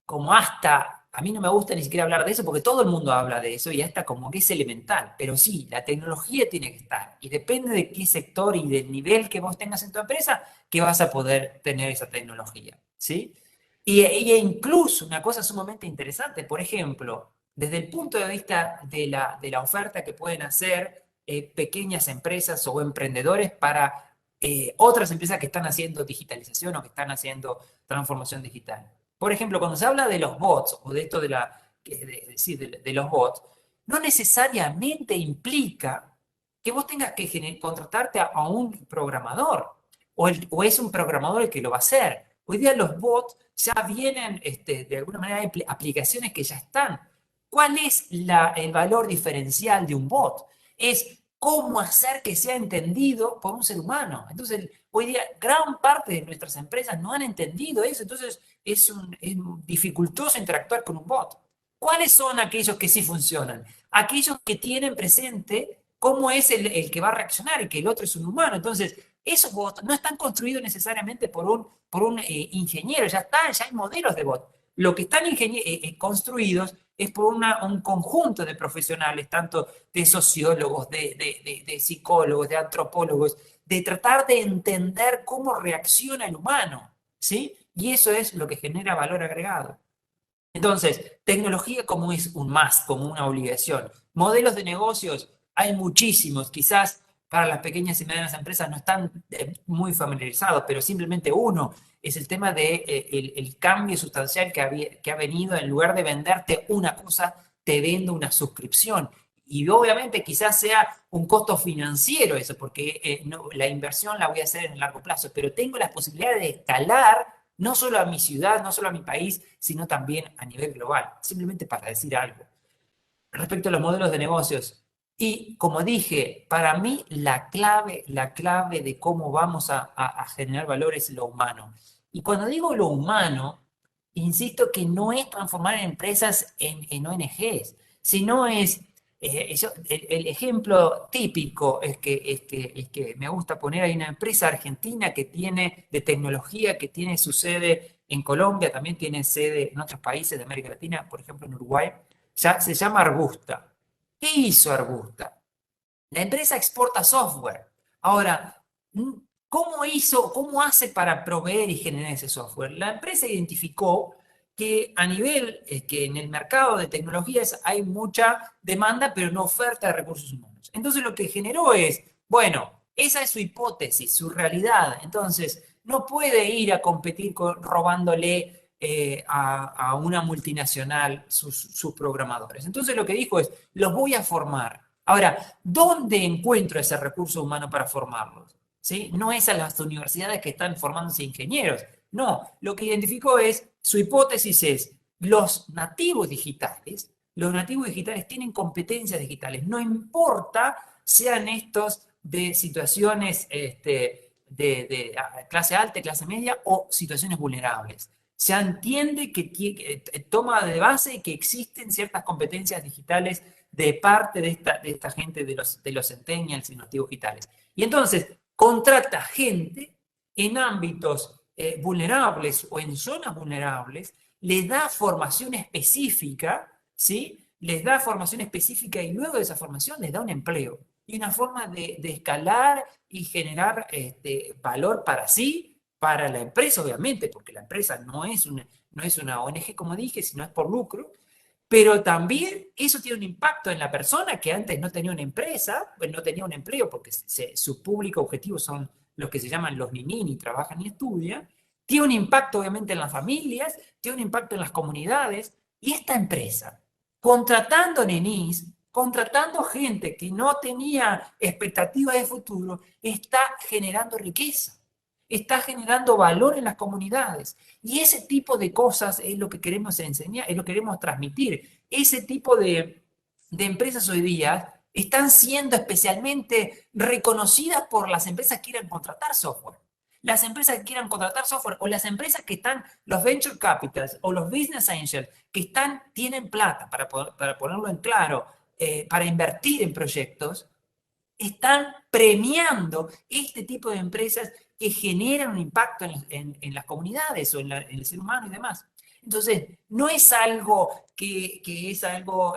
como hasta, a mí no me gusta ni siquiera hablar de eso porque todo el mundo habla de eso y hasta como que es elemental, pero sí, la tecnología tiene que estar y depende de qué sector y del nivel que vos tengas en tu empresa que vas a poder tener esa tecnología, ¿sí? Y incluso una cosa sumamente interesante, por ejemplo, desde el punto de vista de la oferta que pueden hacer pequeñas empresas o emprendedores para otras empresas que están haciendo digitalización o que están haciendo transformación digital. Por ejemplo, cuando se habla de los bots o de esto de los bots, no necesariamente implica que vos tengas que contratarte a un programador o es un programador el que lo va a hacer. Hoy día los bots ya vienen, de alguna manera, hay aplicaciones que ya están. ¿Cuál es el valor diferencial de un bot? Es cómo hacer que sea entendido por un ser humano. Entonces, hoy día, gran parte de nuestras empresas no han entendido eso, entonces es dificultoso interactuar con un bot. ¿Cuáles son aquellos que sí funcionan? Aquellos que tienen presente cómo es el que va a reaccionar y que el otro es un humano. Entonces, esos bots no están construidos necesariamente por un ingeniero, ya hay modelos de bot. Lo que están construidos es por un conjunto de profesionales, tanto de sociólogos, de psicólogos, de antropólogos, de tratar de entender cómo reacciona el humano, ¿sí? Y eso es lo que genera valor agregado. Entonces, tecnología como es un must, como una obligación. Modelos de negocios, hay muchísimos, quizás para las pequeñas y medianas empresas no están muy familiarizados, pero simplemente uno es el tema de el cambio sustancial que ha venido. En lugar de venderte una cosa, te vendo una suscripción. Y obviamente quizás sea un costo financiero eso, porque la inversión la voy a hacer en el largo plazo, pero tengo la posibilidad de escalar no solo a mi ciudad, no solo a mi país, sino también a nivel global. Simplemente para decir algo. Respecto a los modelos de negocios, y como dije, para mí la clave de cómo vamos a generar valor es lo humano. Y cuando digo lo humano, insisto que no es transformar empresas en ONGs, sino es, el ejemplo típico es que me gusta poner, hay una empresa argentina de tecnología que tiene su sede en Colombia, también tiene sede en otros países de América Latina, por ejemplo en Uruguay, se llama Arbusta. ¿Qué hizo Arbusta? La empresa exporta software. Ahora, ¿cómo hace para proveer y generar ese software? La empresa identificó que a nivel, que en el mercado de tecnologías hay mucha demanda, pero no oferta de recursos humanos. Entonces lo que generó es, bueno, esa es su hipótesis, su realidad. Entonces, no puede ir a competir robándole a una multinacional sus programadores. Entonces lo que dijo es, los voy a formar. Ahora, ¿dónde encuentro ese recurso humano para formarlos? ¿Sí? No es a las universidades que están formándose ingenieros. No, lo que identificó es, su hipótesis es, los nativos digitales tienen competencias digitales. No importa sean estos de situaciones de clase alta, clase media o situaciones vulnerables. Se entiende que toma de base que existen ciertas competencias digitales de parte de esta gente de los centennials y nativos digitales. Y entonces contrata gente en ámbitos vulnerables o en zonas vulnerables, les da formación específica, ¿sí? Les da formación específica y luego de esa formación les da un empleo y una forma de escalar y generar valor para sí, para la empresa, obviamente, porque la empresa no es una ONG, como dije, sino es por lucro, pero también eso tiene un impacto en la persona que antes no tenía una empresa, pues no tenía un empleo, porque su público objetivo son los que se llaman los niñini, trabajan y estudian. Tiene un impacto, obviamente, en las familias, tiene un impacto en las comunidades, y esta empresa, contratando nenis, contratando gente que no tenía expectativas de futuro, está generando riqueza, está generando valor en las comunidades. Y ese tipo de cosas es lo que queremos enseñar, es lo que queremos transmitir. Ese tipo de empresas hoy día están siendo especialmente reconocidas por las empresas que quieran contratar software. Las empresas que quieran contratar software o las empresas que están, los venture capitals o los business angels, que tienen plata, para ponerlo en claro, para invertir en proyectos, están premiando este tipo de empresas que generan un impacto en las comunidades o en el ser humano y demás. Entonces, no es algo que es algo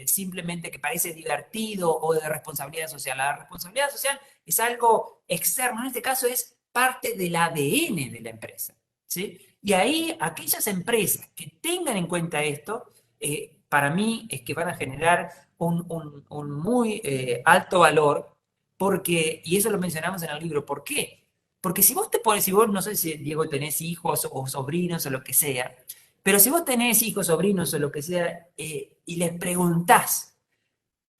simplemente que parece divertido o de responsabilidad social. La responsabilidad social es algo externo, en este caso es parte del ADN de la empresa, ¿sí? Y ahí aquellas empresas que tengan en cuenta esto, para mí es que van a generar un muy alto valor, porque, y eso lo mencionamos en el libro, ¿por qué? Porque si vos te pones, si vos, no sé si Diego tenés hijos o sobrinos o lo que sea, pero si vos tenés hijos, sobrinos o lo que sea, y les preguntás,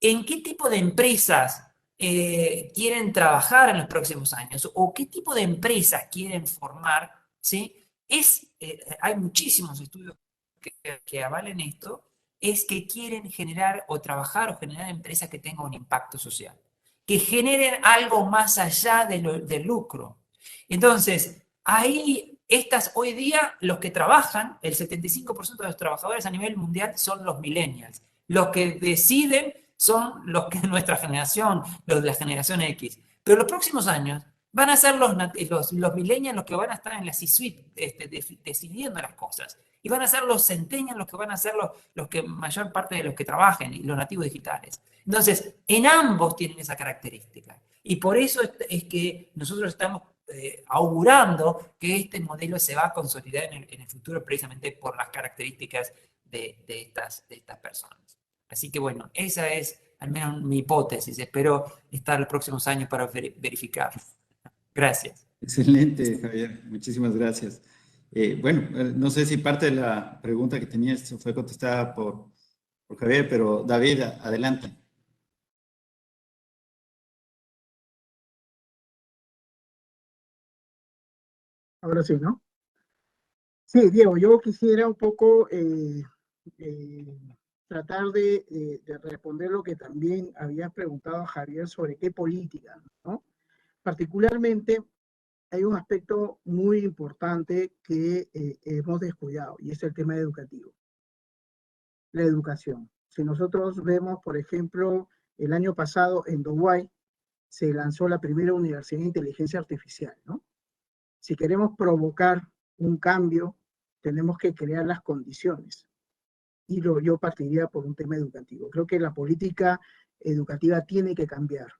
¿en qué tipo de empresas quieren trabajar en los próximos años? ¿O qué tipo de empresas quieren formar? ¿Sí? Hay muchísimos estudios que avalen esto, es que quieren generar o trabajar o generar empresas que tengan un impacto social, que generen algo más allá del lucro. Entonces, ahí, hoy día, los que trabajan, el 75% de los trabajadores a nivel mundial son los millennials. Los que deciden son los que nuestra generación, los de la generación X. Pero los próximos años van a ser los millennials los que van a estar en la C-suite decidiendo las cosas. Y van a ser los centennials los que van a ser los que mayor parte de los que trabajen, y los nativos digitales. Entonces, en ambos tienen esa característica. Y por eso es que nosotros estamos augurando que este modelo se va a consolidar en el futuro precisamente por las características de estas personas. Así que bueno, esa es al menos mi hipótesis. Espero estar los próximos años para verificar. Gracias. Excelente, Javier. Muchísimas gracias. No sé si parte de la pregunta que tenías fue contestada por Javier, pero David, adelante. Ahora sí, ¿no? Sí, Diego, yo quisiera un poco tratar de responder lo que también habías preguntado a Javier sobre qué política, ¿no? Particularmente, hay un aspecto muy importante que hemos descuidado y es el tema educativo, la educación. Si nosotros vemos, por ejemplo, el año pasado en Dubái se lanzó la primera universidad de inteligencia artificial, ¿no? Si queremos provocar un cambio, tenemos que crear las condiciones. Y yo partiría por un tema educativo. Creo que la política educativa tiene que cambiar.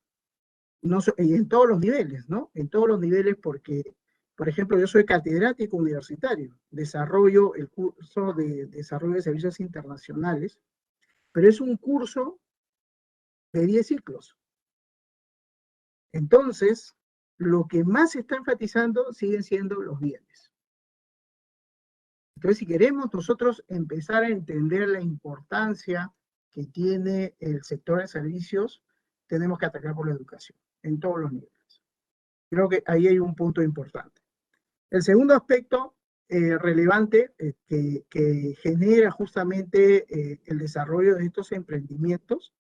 No, y en todos los niveles, ¿no? En todos los niveles porque, por ejemplo, yo soy catedrático universitario, desarrollo el curso de desarrollo de servicios internacionales, pero es un curso de 10 ciclos. Entonces, lo que más se está enfatizando siguen siendo los bienes. Entonces, si queremos nosotros empezar a entender la importancia que tiene el sector de servicios, tenemos que atacar por la educación, en todos los niveles. Creo que ahí hay un punto importante. El segundo aspecto relevante que genera justamente el desarrollo de estos emprendimientos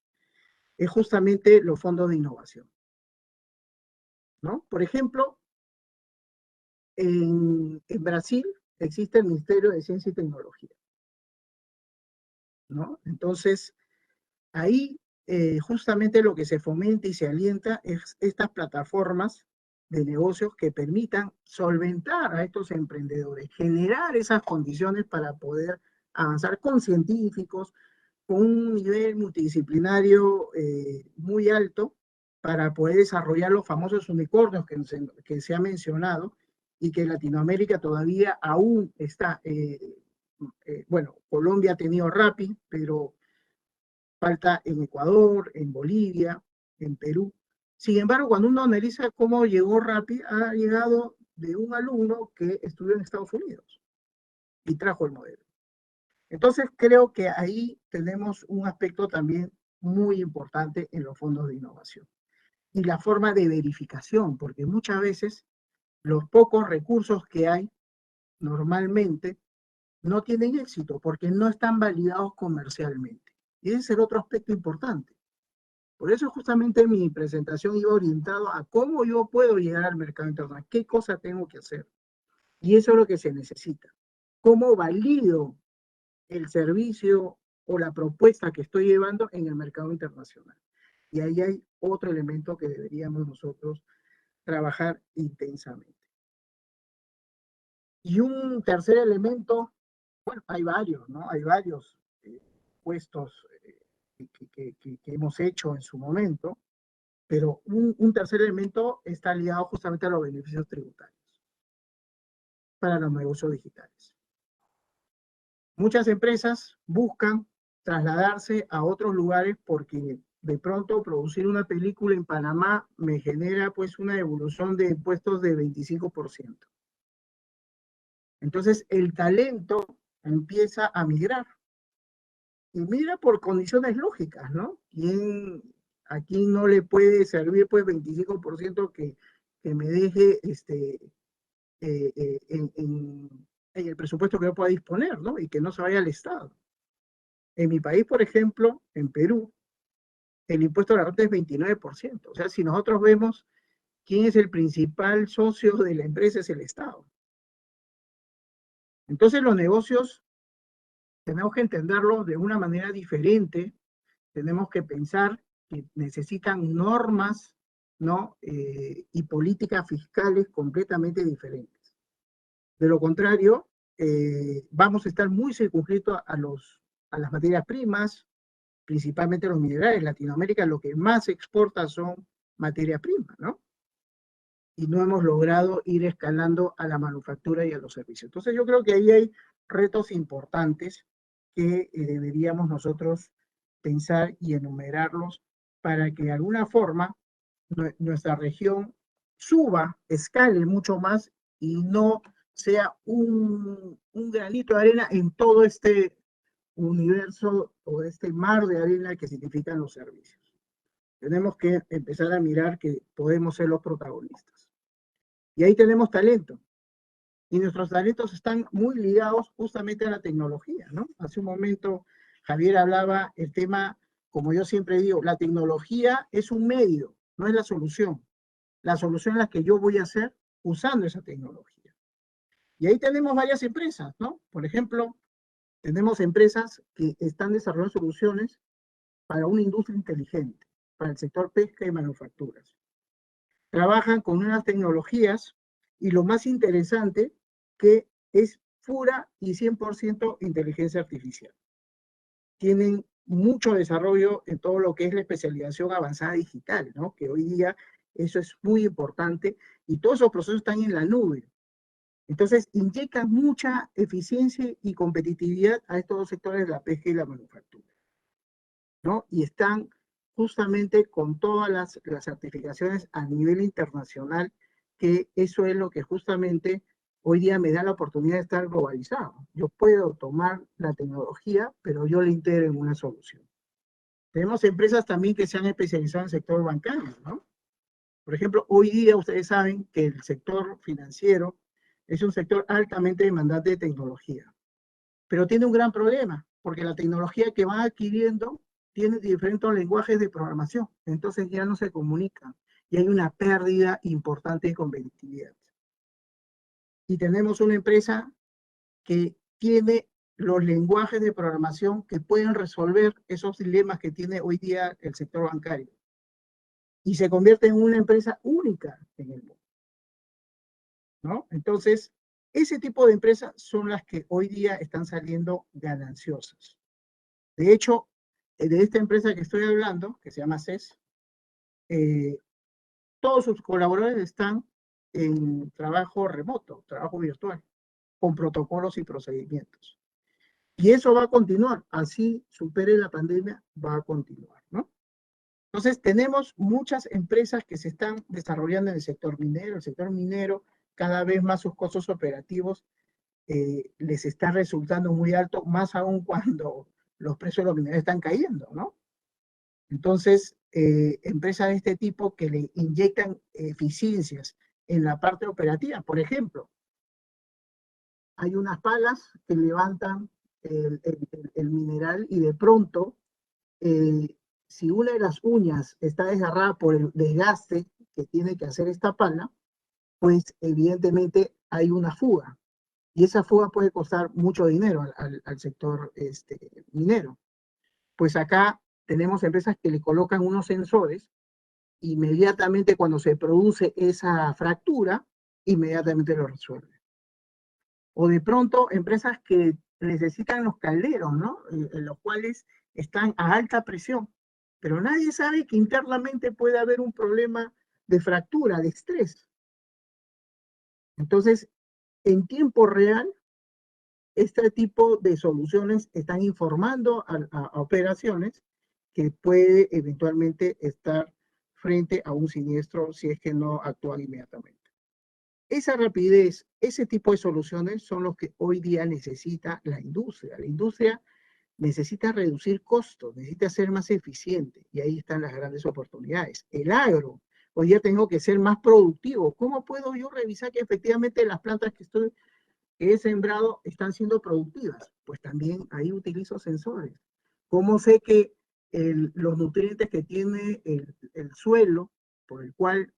es justamente los fondos de innovación, ¿no? Por ejemplo, en Brasil existe el Ministerio de Ciencia y Tecnología, ¿no? Entonces, ahí justamente lo que se fomenta y se alienta es estas plataformas de negocios que permitan solventar a estos emprendedores, generar esas condiciones para poder avanzar con científicos, con un nivel multidisciplinario muy alto para poder desarrollar los famosos unicornios que se ha mencionado y que Latinoamérica todavía aún está, bueno, Colombia ha tenido Rappi, pero falta en Ecuador, en Bolivia, en Perú. Sin embargo, cuando uno analiza cómo llegó Rappi, ha llegado de un alumno que estudió en Estados Unidos y trajo el modelo. Entonces, creo que ahí tenemos un aspecto también muy importante en los fondos de innovación. Y la forma de verificación, porque muchas veces los pocos recursos que hay normalmente no tienen éxito porque no están validados comercialmente. Y ese es el otro aspecto importante. Por eso justamente mi presentación iba orientado a cómo yo puedo llegar al mercado internacional, qué cosa tengo que hacer. Y eso es lo que se necesita. ¿Cómo valido el servicio o la propuesta que estoy llevando en el mercado internacional? Y ahí hay otro elemento que deberíamos nosotros trabajar intensamente. Y un tercer elemento, bueno, hay varios, ¿no? Hay varios puestos que hemos hecho en su momento, pero un tercer elemento está ligado justamente a los beneficios tributarios para los negocios digitales. Muchas empresas buscan trasladarse a otros lugares porque de pronto producir una película en Panamá me genera pues una evolución de impuestos de 25%. Entonces el talento empieza a migrar. Y migra por condiciones lógicas, ¿no? Aquí no le puede servir pues 25% que me deje en el presupuesto que yo pueda disponer, ¿no? Y que no se vaya al Estado. En mi país, por ejemplo, en Perú, el impuesto a la renta es 29%. O sea, si nosotros vemos quién es el principal socio de la empresa, es el Estado. Entonces los negocios tenemos que entenderlos de una manera diferente, tenemos que pensar que necesitan normas, ¿no? Y políticas fiscales completamente diferentes. De lo contrario, vamos a estar muy circunscritos a las materias primas, principalmente los minerales. Latinoamérica lo que más exporta son materia prima, ¿no? Y no hemos logrado ir escalando a la manufactura y a los servicios. Entonces yo creo que ahí hay retos importantes que deberíamos nosotros pensar y enumerarlos para que de alguna forma nuestra región suba, escale mucho más y no sea un granito de arena en todo este universo o este mar de arena que significan los servicios. Tenemos que empezar a mirar que podemos ser los protagonistas. Y ahí tenemos talento. Y nuestros talentos están muy ligados justamente a la tecnología, ¿no? Hace un momento Javier hablaba el tema, como yo siempre digo, la tecnología es un medio, no es la solución. La solución es la que yo voy a hacer usando esa tecnología. Y ahí tenemos varias empresas, ¿no? Por ejemplo, tenemos empresas que están desarrollando soluciones para una industria inteligente, para el sector pesca y manufacturas. Trabajan con unas tecnologías y lo más interesante que es pura y 100% inteligencia artificial. Tienen mucho desarrollo en todo lo que es la especialización avanzada digital, ¿no? Que hoy día eso es muy importante y todos esos procesos están en la nube. Entonces, inyectan mucha eficiencia y competitividad a estos dos sectores de la pesca y la manufactura, ¿no? Y están justamente con todas las certificaciones a nivel internacional, que eso es lo que justamente hoy día me da la oportunidad de estar globalizado. Yo puedo tomar la tecnología, pero yo la integro en una solución. Tenemos empresas también que se han especializado en el sector bancario, ¿no? Por ejemplo, hoy día ustedes saben que el sector financiero es un sector altamente demandante de tecnología, pero tiene un gran problema, porque la tecnología que van adquiriendo tiene diferentes lenguajes de programación, entonces ya no se comunican y hay una pérdida importante de competitividad. Y tenemos una empresa que tiene los lenguajes de programación que pueden resolver esos dilemas que tiene hoy día el sector bancario. Y se convierte en una empresa única en el mundo, ¿no? Entonces, ese tipo de empresas son las que hoy día están saliendo gananciosas. De hecho, de esta empresa que estoy hablando, que se llama CES, todos sus colaboradores están en trabajo remoto, trabajo virtual, con protocolos y procedimientos. Y eso va a continuar, así supere la pandemia, va a continuar, ¿no? Entonces, tenemos muchas empresas que se están desarrollando en el sector minero. El sector minero, cada vez más sus costos operativos les está resultando muy alto, más aún cuando los precios de los minerales están cayendo, ¿no? Entonces, empresas de este tipo que le inyectan eficiencias en la parte operativa. Por ejemplo, hay unas palas que levantan el mineral y de pronto, si una de las uñas está desgarrada por el desgaste que tiene que hacer esta pala, pues evidentemente hay una fuga. Y esa fuga puede costar mucho dinero al sector minero. Pues acá tenemos empresas que le colocan unos sensores, inmediatamente cuando se produce esa fractura, inmediatamente lo resuelven. O de pronto empresas que necesitan los calderos, ¿no? En los cuales están a alta presión, pero nadie sabe que internamente puede haber un problema de fractura, de estrés. Entonces, en tiempo real, este tipo de soluciones están informando a operaciones que puede eventualmente estar frente a un siniestro si es que no actúan inmediatamente. Esa rapidez, ese tipo de soluciones son los que hoy día necesita la industria. La industria necesita reducir costos, necesita ser más eficiente y ahí están las grandes oportunidades. El agro, hoy día tengo que ser más productivo. ¿Cómo puedo yo revisar que efectivamente las plantas que he sembrado están siendo productivas? Pues también ahí utilizo sensores. ¿Cómo sé que los nutrientes que tiene el suelo, por el cual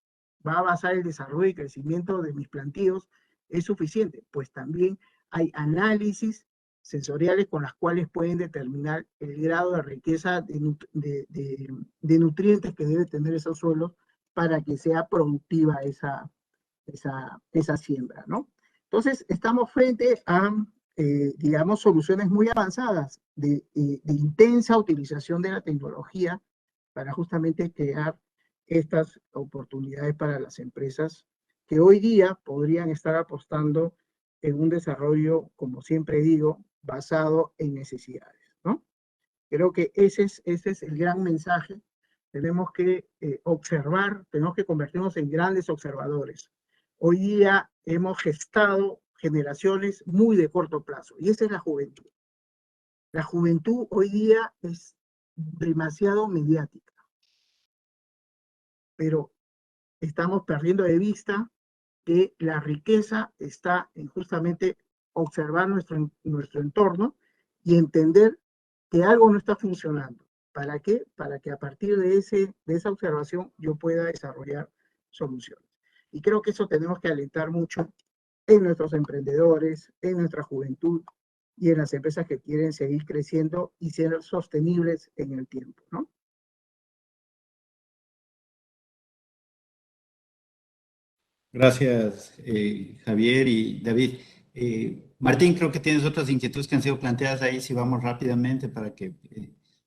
va a basar el desarrollo y crecimiento de mis plantíos, es suficiente? Pues también hay análisis sensoriales con las cuales pueden determinar el grado de riqueza de nutrientes que debe tener esos suelos para que sea productiva esa siembra, ¿no? Entonces, estamos frente a, digamos, soluciones muy avanzadas de intensa utilización de la tecnología para justamente crear estas oportunidades para las empresas que hoy día podrían estar apostando en un desarrollo, como siempre digo, basado en necesidades, ¿no? Creo que ese es el gran mensaje. Tenemos que observar, tenemos que convertirnos en grandes observadores. Hoy día hemos gestado generaciones muy de corto plazo, y esa es la juventud. La juventud hoy día es demasiado mediática, pero estamos perdiendo de vista que la riqueza está en justamente observar nuestro entorno y entender que algo no está funcionando. ¿Para qué? Para que a partir de esa observación yo pueda desarrollar soluciones. Y creo que eso tenemos que alentar mucho en nuestros emprendedores, en nuestra juventud y en las empresas que quieren seguir creciendo y ser sostenibles en el tiempo, ¿no? Gracias, Javier y David. Martín, creo que tienes otras inquietudes que han sido planteadas ahí, si vamos rápidamente para que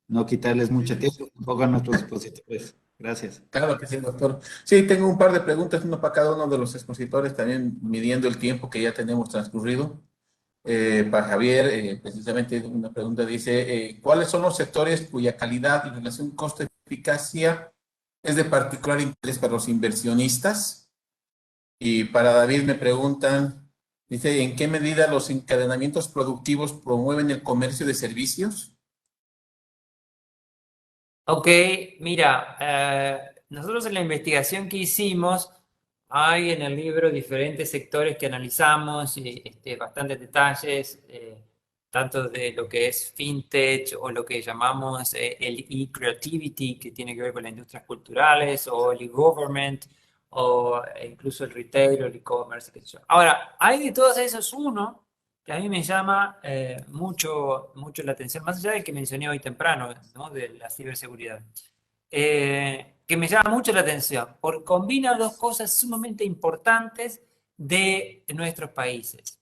no quitarles mucho tiempo tampoco a nuestros expositores. Gracias. Claro que sí, doctor. Sí, tengo un par de preguntas, uno para cada uno de los expositores, también midiendo el tiempo que ya tenemos transcurrido. Para Javier, precisamente una pregunta dice, ¿cuáles son los sectores cuya calidad y relación costo-eficacia es de particular interés para los inversionistas? Y para David me preguntan, dice, ¿en qué medida los encadenamientos productivos promueven el comercio de servicios? Ok, mira, nosotros en la investigación que hicimos, hay en el libro diferentes sectores que analizamos, y, bastantes detalles, tanto de lo que es fintech o lo que llamamos el e-creativity, que tiene que ver con las industrias culturales, o el e-government, o incluso el retail o el e-commerce, qué sé yo. Ahora, hay de todos esos uno que a mí me llama mucho la atención, más allá del que mencioné hoy temprano, ¿no? De la ciberseguridad, que me llama mucho la atención, porque combina dos cosas sumamente importantes de nuestros países,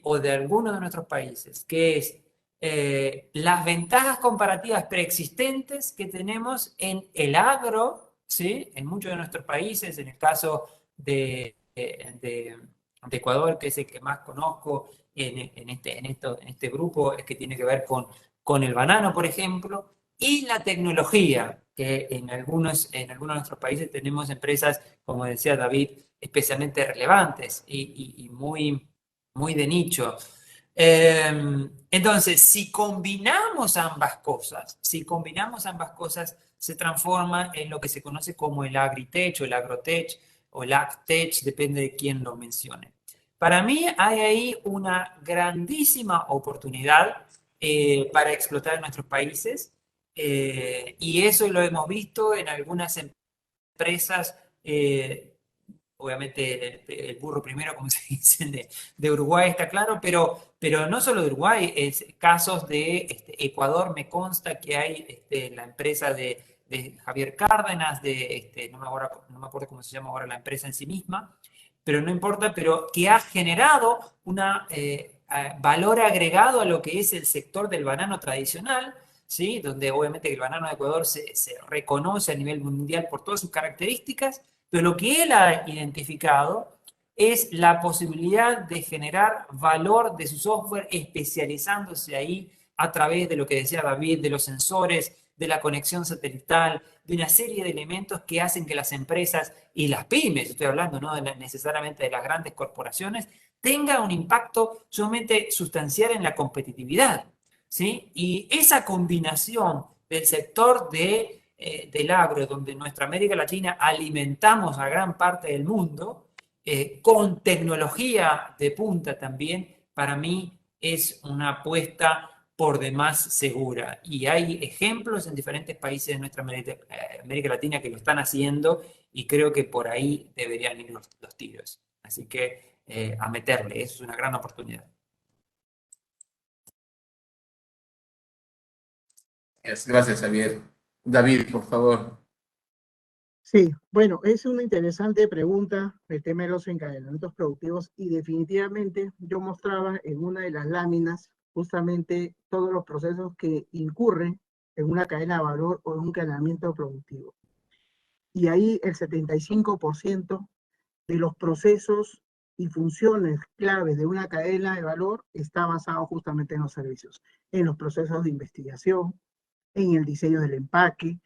o de algunos de nuestros países, que es las ventajas comparativas preexistentes que tenemos en el agro, ¿sí? En muchos de nuestros países, en el caso de Ecuador, que es el que más conozco en este grupo, es que tiene que ver con el banano, por ejemplo, y la tecnología, que en algunos de nuestros países tenemos empresas, como decía David, especialmente relevantes y muy de nicho. Entonces, si combinamos ambas cosas, se transforma en lo que se conoce como el agritech o el agrotech o el agtech, depende de quién lo mencione. Para mí hay ahí una grandísima oportunidad para explotar en nuestros países, y eso lo hemos visto en algunas empresas, obviamente el burro primero, como se dice, de Uruguay está claro, pero no solo de Uruguay, es casos de Ecuador. Me consta que hay la empresa de Javier Cárdenas, no me acuerdo cómo se llama ahora la empresa en sí misma, pero no importa, pero que ha generado un valor agregado a lo que es el sector del banano tradicional, ¿sí? Donde obviamente el banano de Ecuador se reconoce a nivel mundial por todas sus características, pero lo que él ha identificado es la posibilidad de generar valor de su software especializándose ahí a través de lo que decía David, de los sensores, de la conexión satelital, de una serie de elementos que hacen que las empresas y las pymes, estoy hablando no necesariamente de las grandes corporaciones, tengan un impacto sumamente sustancial en la competitividad, ¿sí? Y esa combinación del sector del agro, donde en nuestra América Latina alimentamos a gran parte del mundo, con tecnología de punta también, para mí es una apuesta por demás segura. Y hay ejemplos en diferentes países de nuestra América Latina que lo están haciendo y creo que por ahí deberían ir los tiros. Así que a meterle, eso es una gran oportunidad. Gracias, Javier. David, por favor. Sí, bueno, es una interesante pregunta el tema de los encadenamientos productivos y definitivamente yo mostraba en una de las láminas justamente todos los procesos que incurren en una cadena de valor o en un encadenamiento productivo. Y ahí el 75% de los procesos y funciones claves de una cadena de valor está basado justamente en los servicios, en los procesos de investigación, en el diseño del empaque,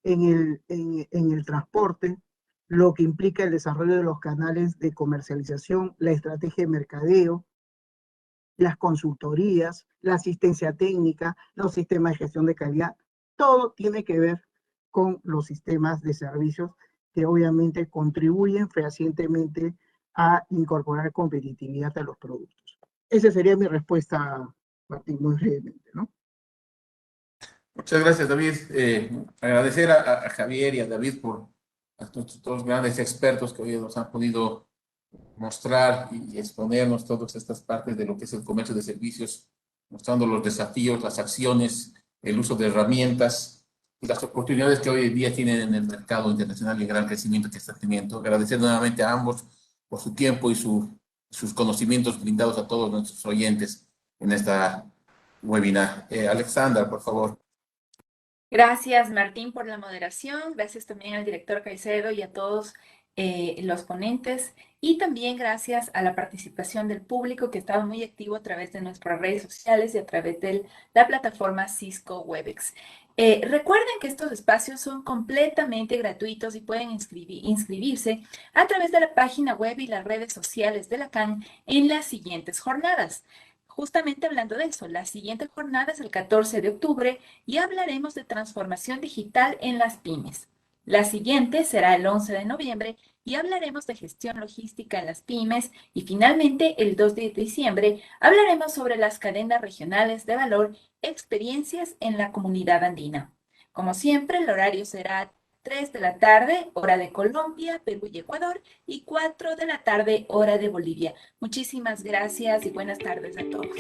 en el transporte, lo que implica el desarrollo de los canales de comercialización, la estrategia de mercadeo, las consultorías, la asistencia técnica, los sistemas de gestión de calidad. Todo tiene que ver con los sistemas de servicios que obviamente contribuyen fehacientemente a incorporar competitividad a los productos. Esa sería mi respuesta, Martín, muy brevemente, ¿no? Muchas gracias, David. Agradecer a Javier y a David por nuestros dos grandes expertos que hoy nos han podido mostrar y exponernos todas estas partes de lo que es el comercio de servicios, mostrando los desafíos, las acciones, el uso de herramientas y las oportunidades que hoy en día tienen en el mercado internacional y el gran crecimiento que está teniendo. Agradecer nuevamente a ambos por su tiempo y sus conocimientos brindados a todos nuestros oyentes en esta webinar. Alexandra, por favor. Gracias, Martín, por la moderación. Gracias también al director Caicedo y a todos los ponentes. Y también gracias a la participación del público que ha estado muy activo a través de nuestras redes sociales y a través de la plataforma Cisco Webex. Recuerden que estos espacios son completamente gratuitos y pueden inscribirse a través de la página web y las redes sociales de la CAN en las siguientes jornadas. Justamente hablando de eso, la siguiente jornada es el 14 de octubre y hablaremos de transformación digital en las pymes. La siguiente será el 11 de noviembre y hablaremos de gestión logística en las pymes. Y finalmente, el 2 de diciembre, hablaremos sobre las cadenas regionales de valor, experiencias en la comunidad andina. Como siempre, el horario será 3 de la tarde, hora de Colombia, Perú y Ecuador, y 4 de la tarde, hora de Bolivia. Muchísimas gracias y buenas tardes a todos.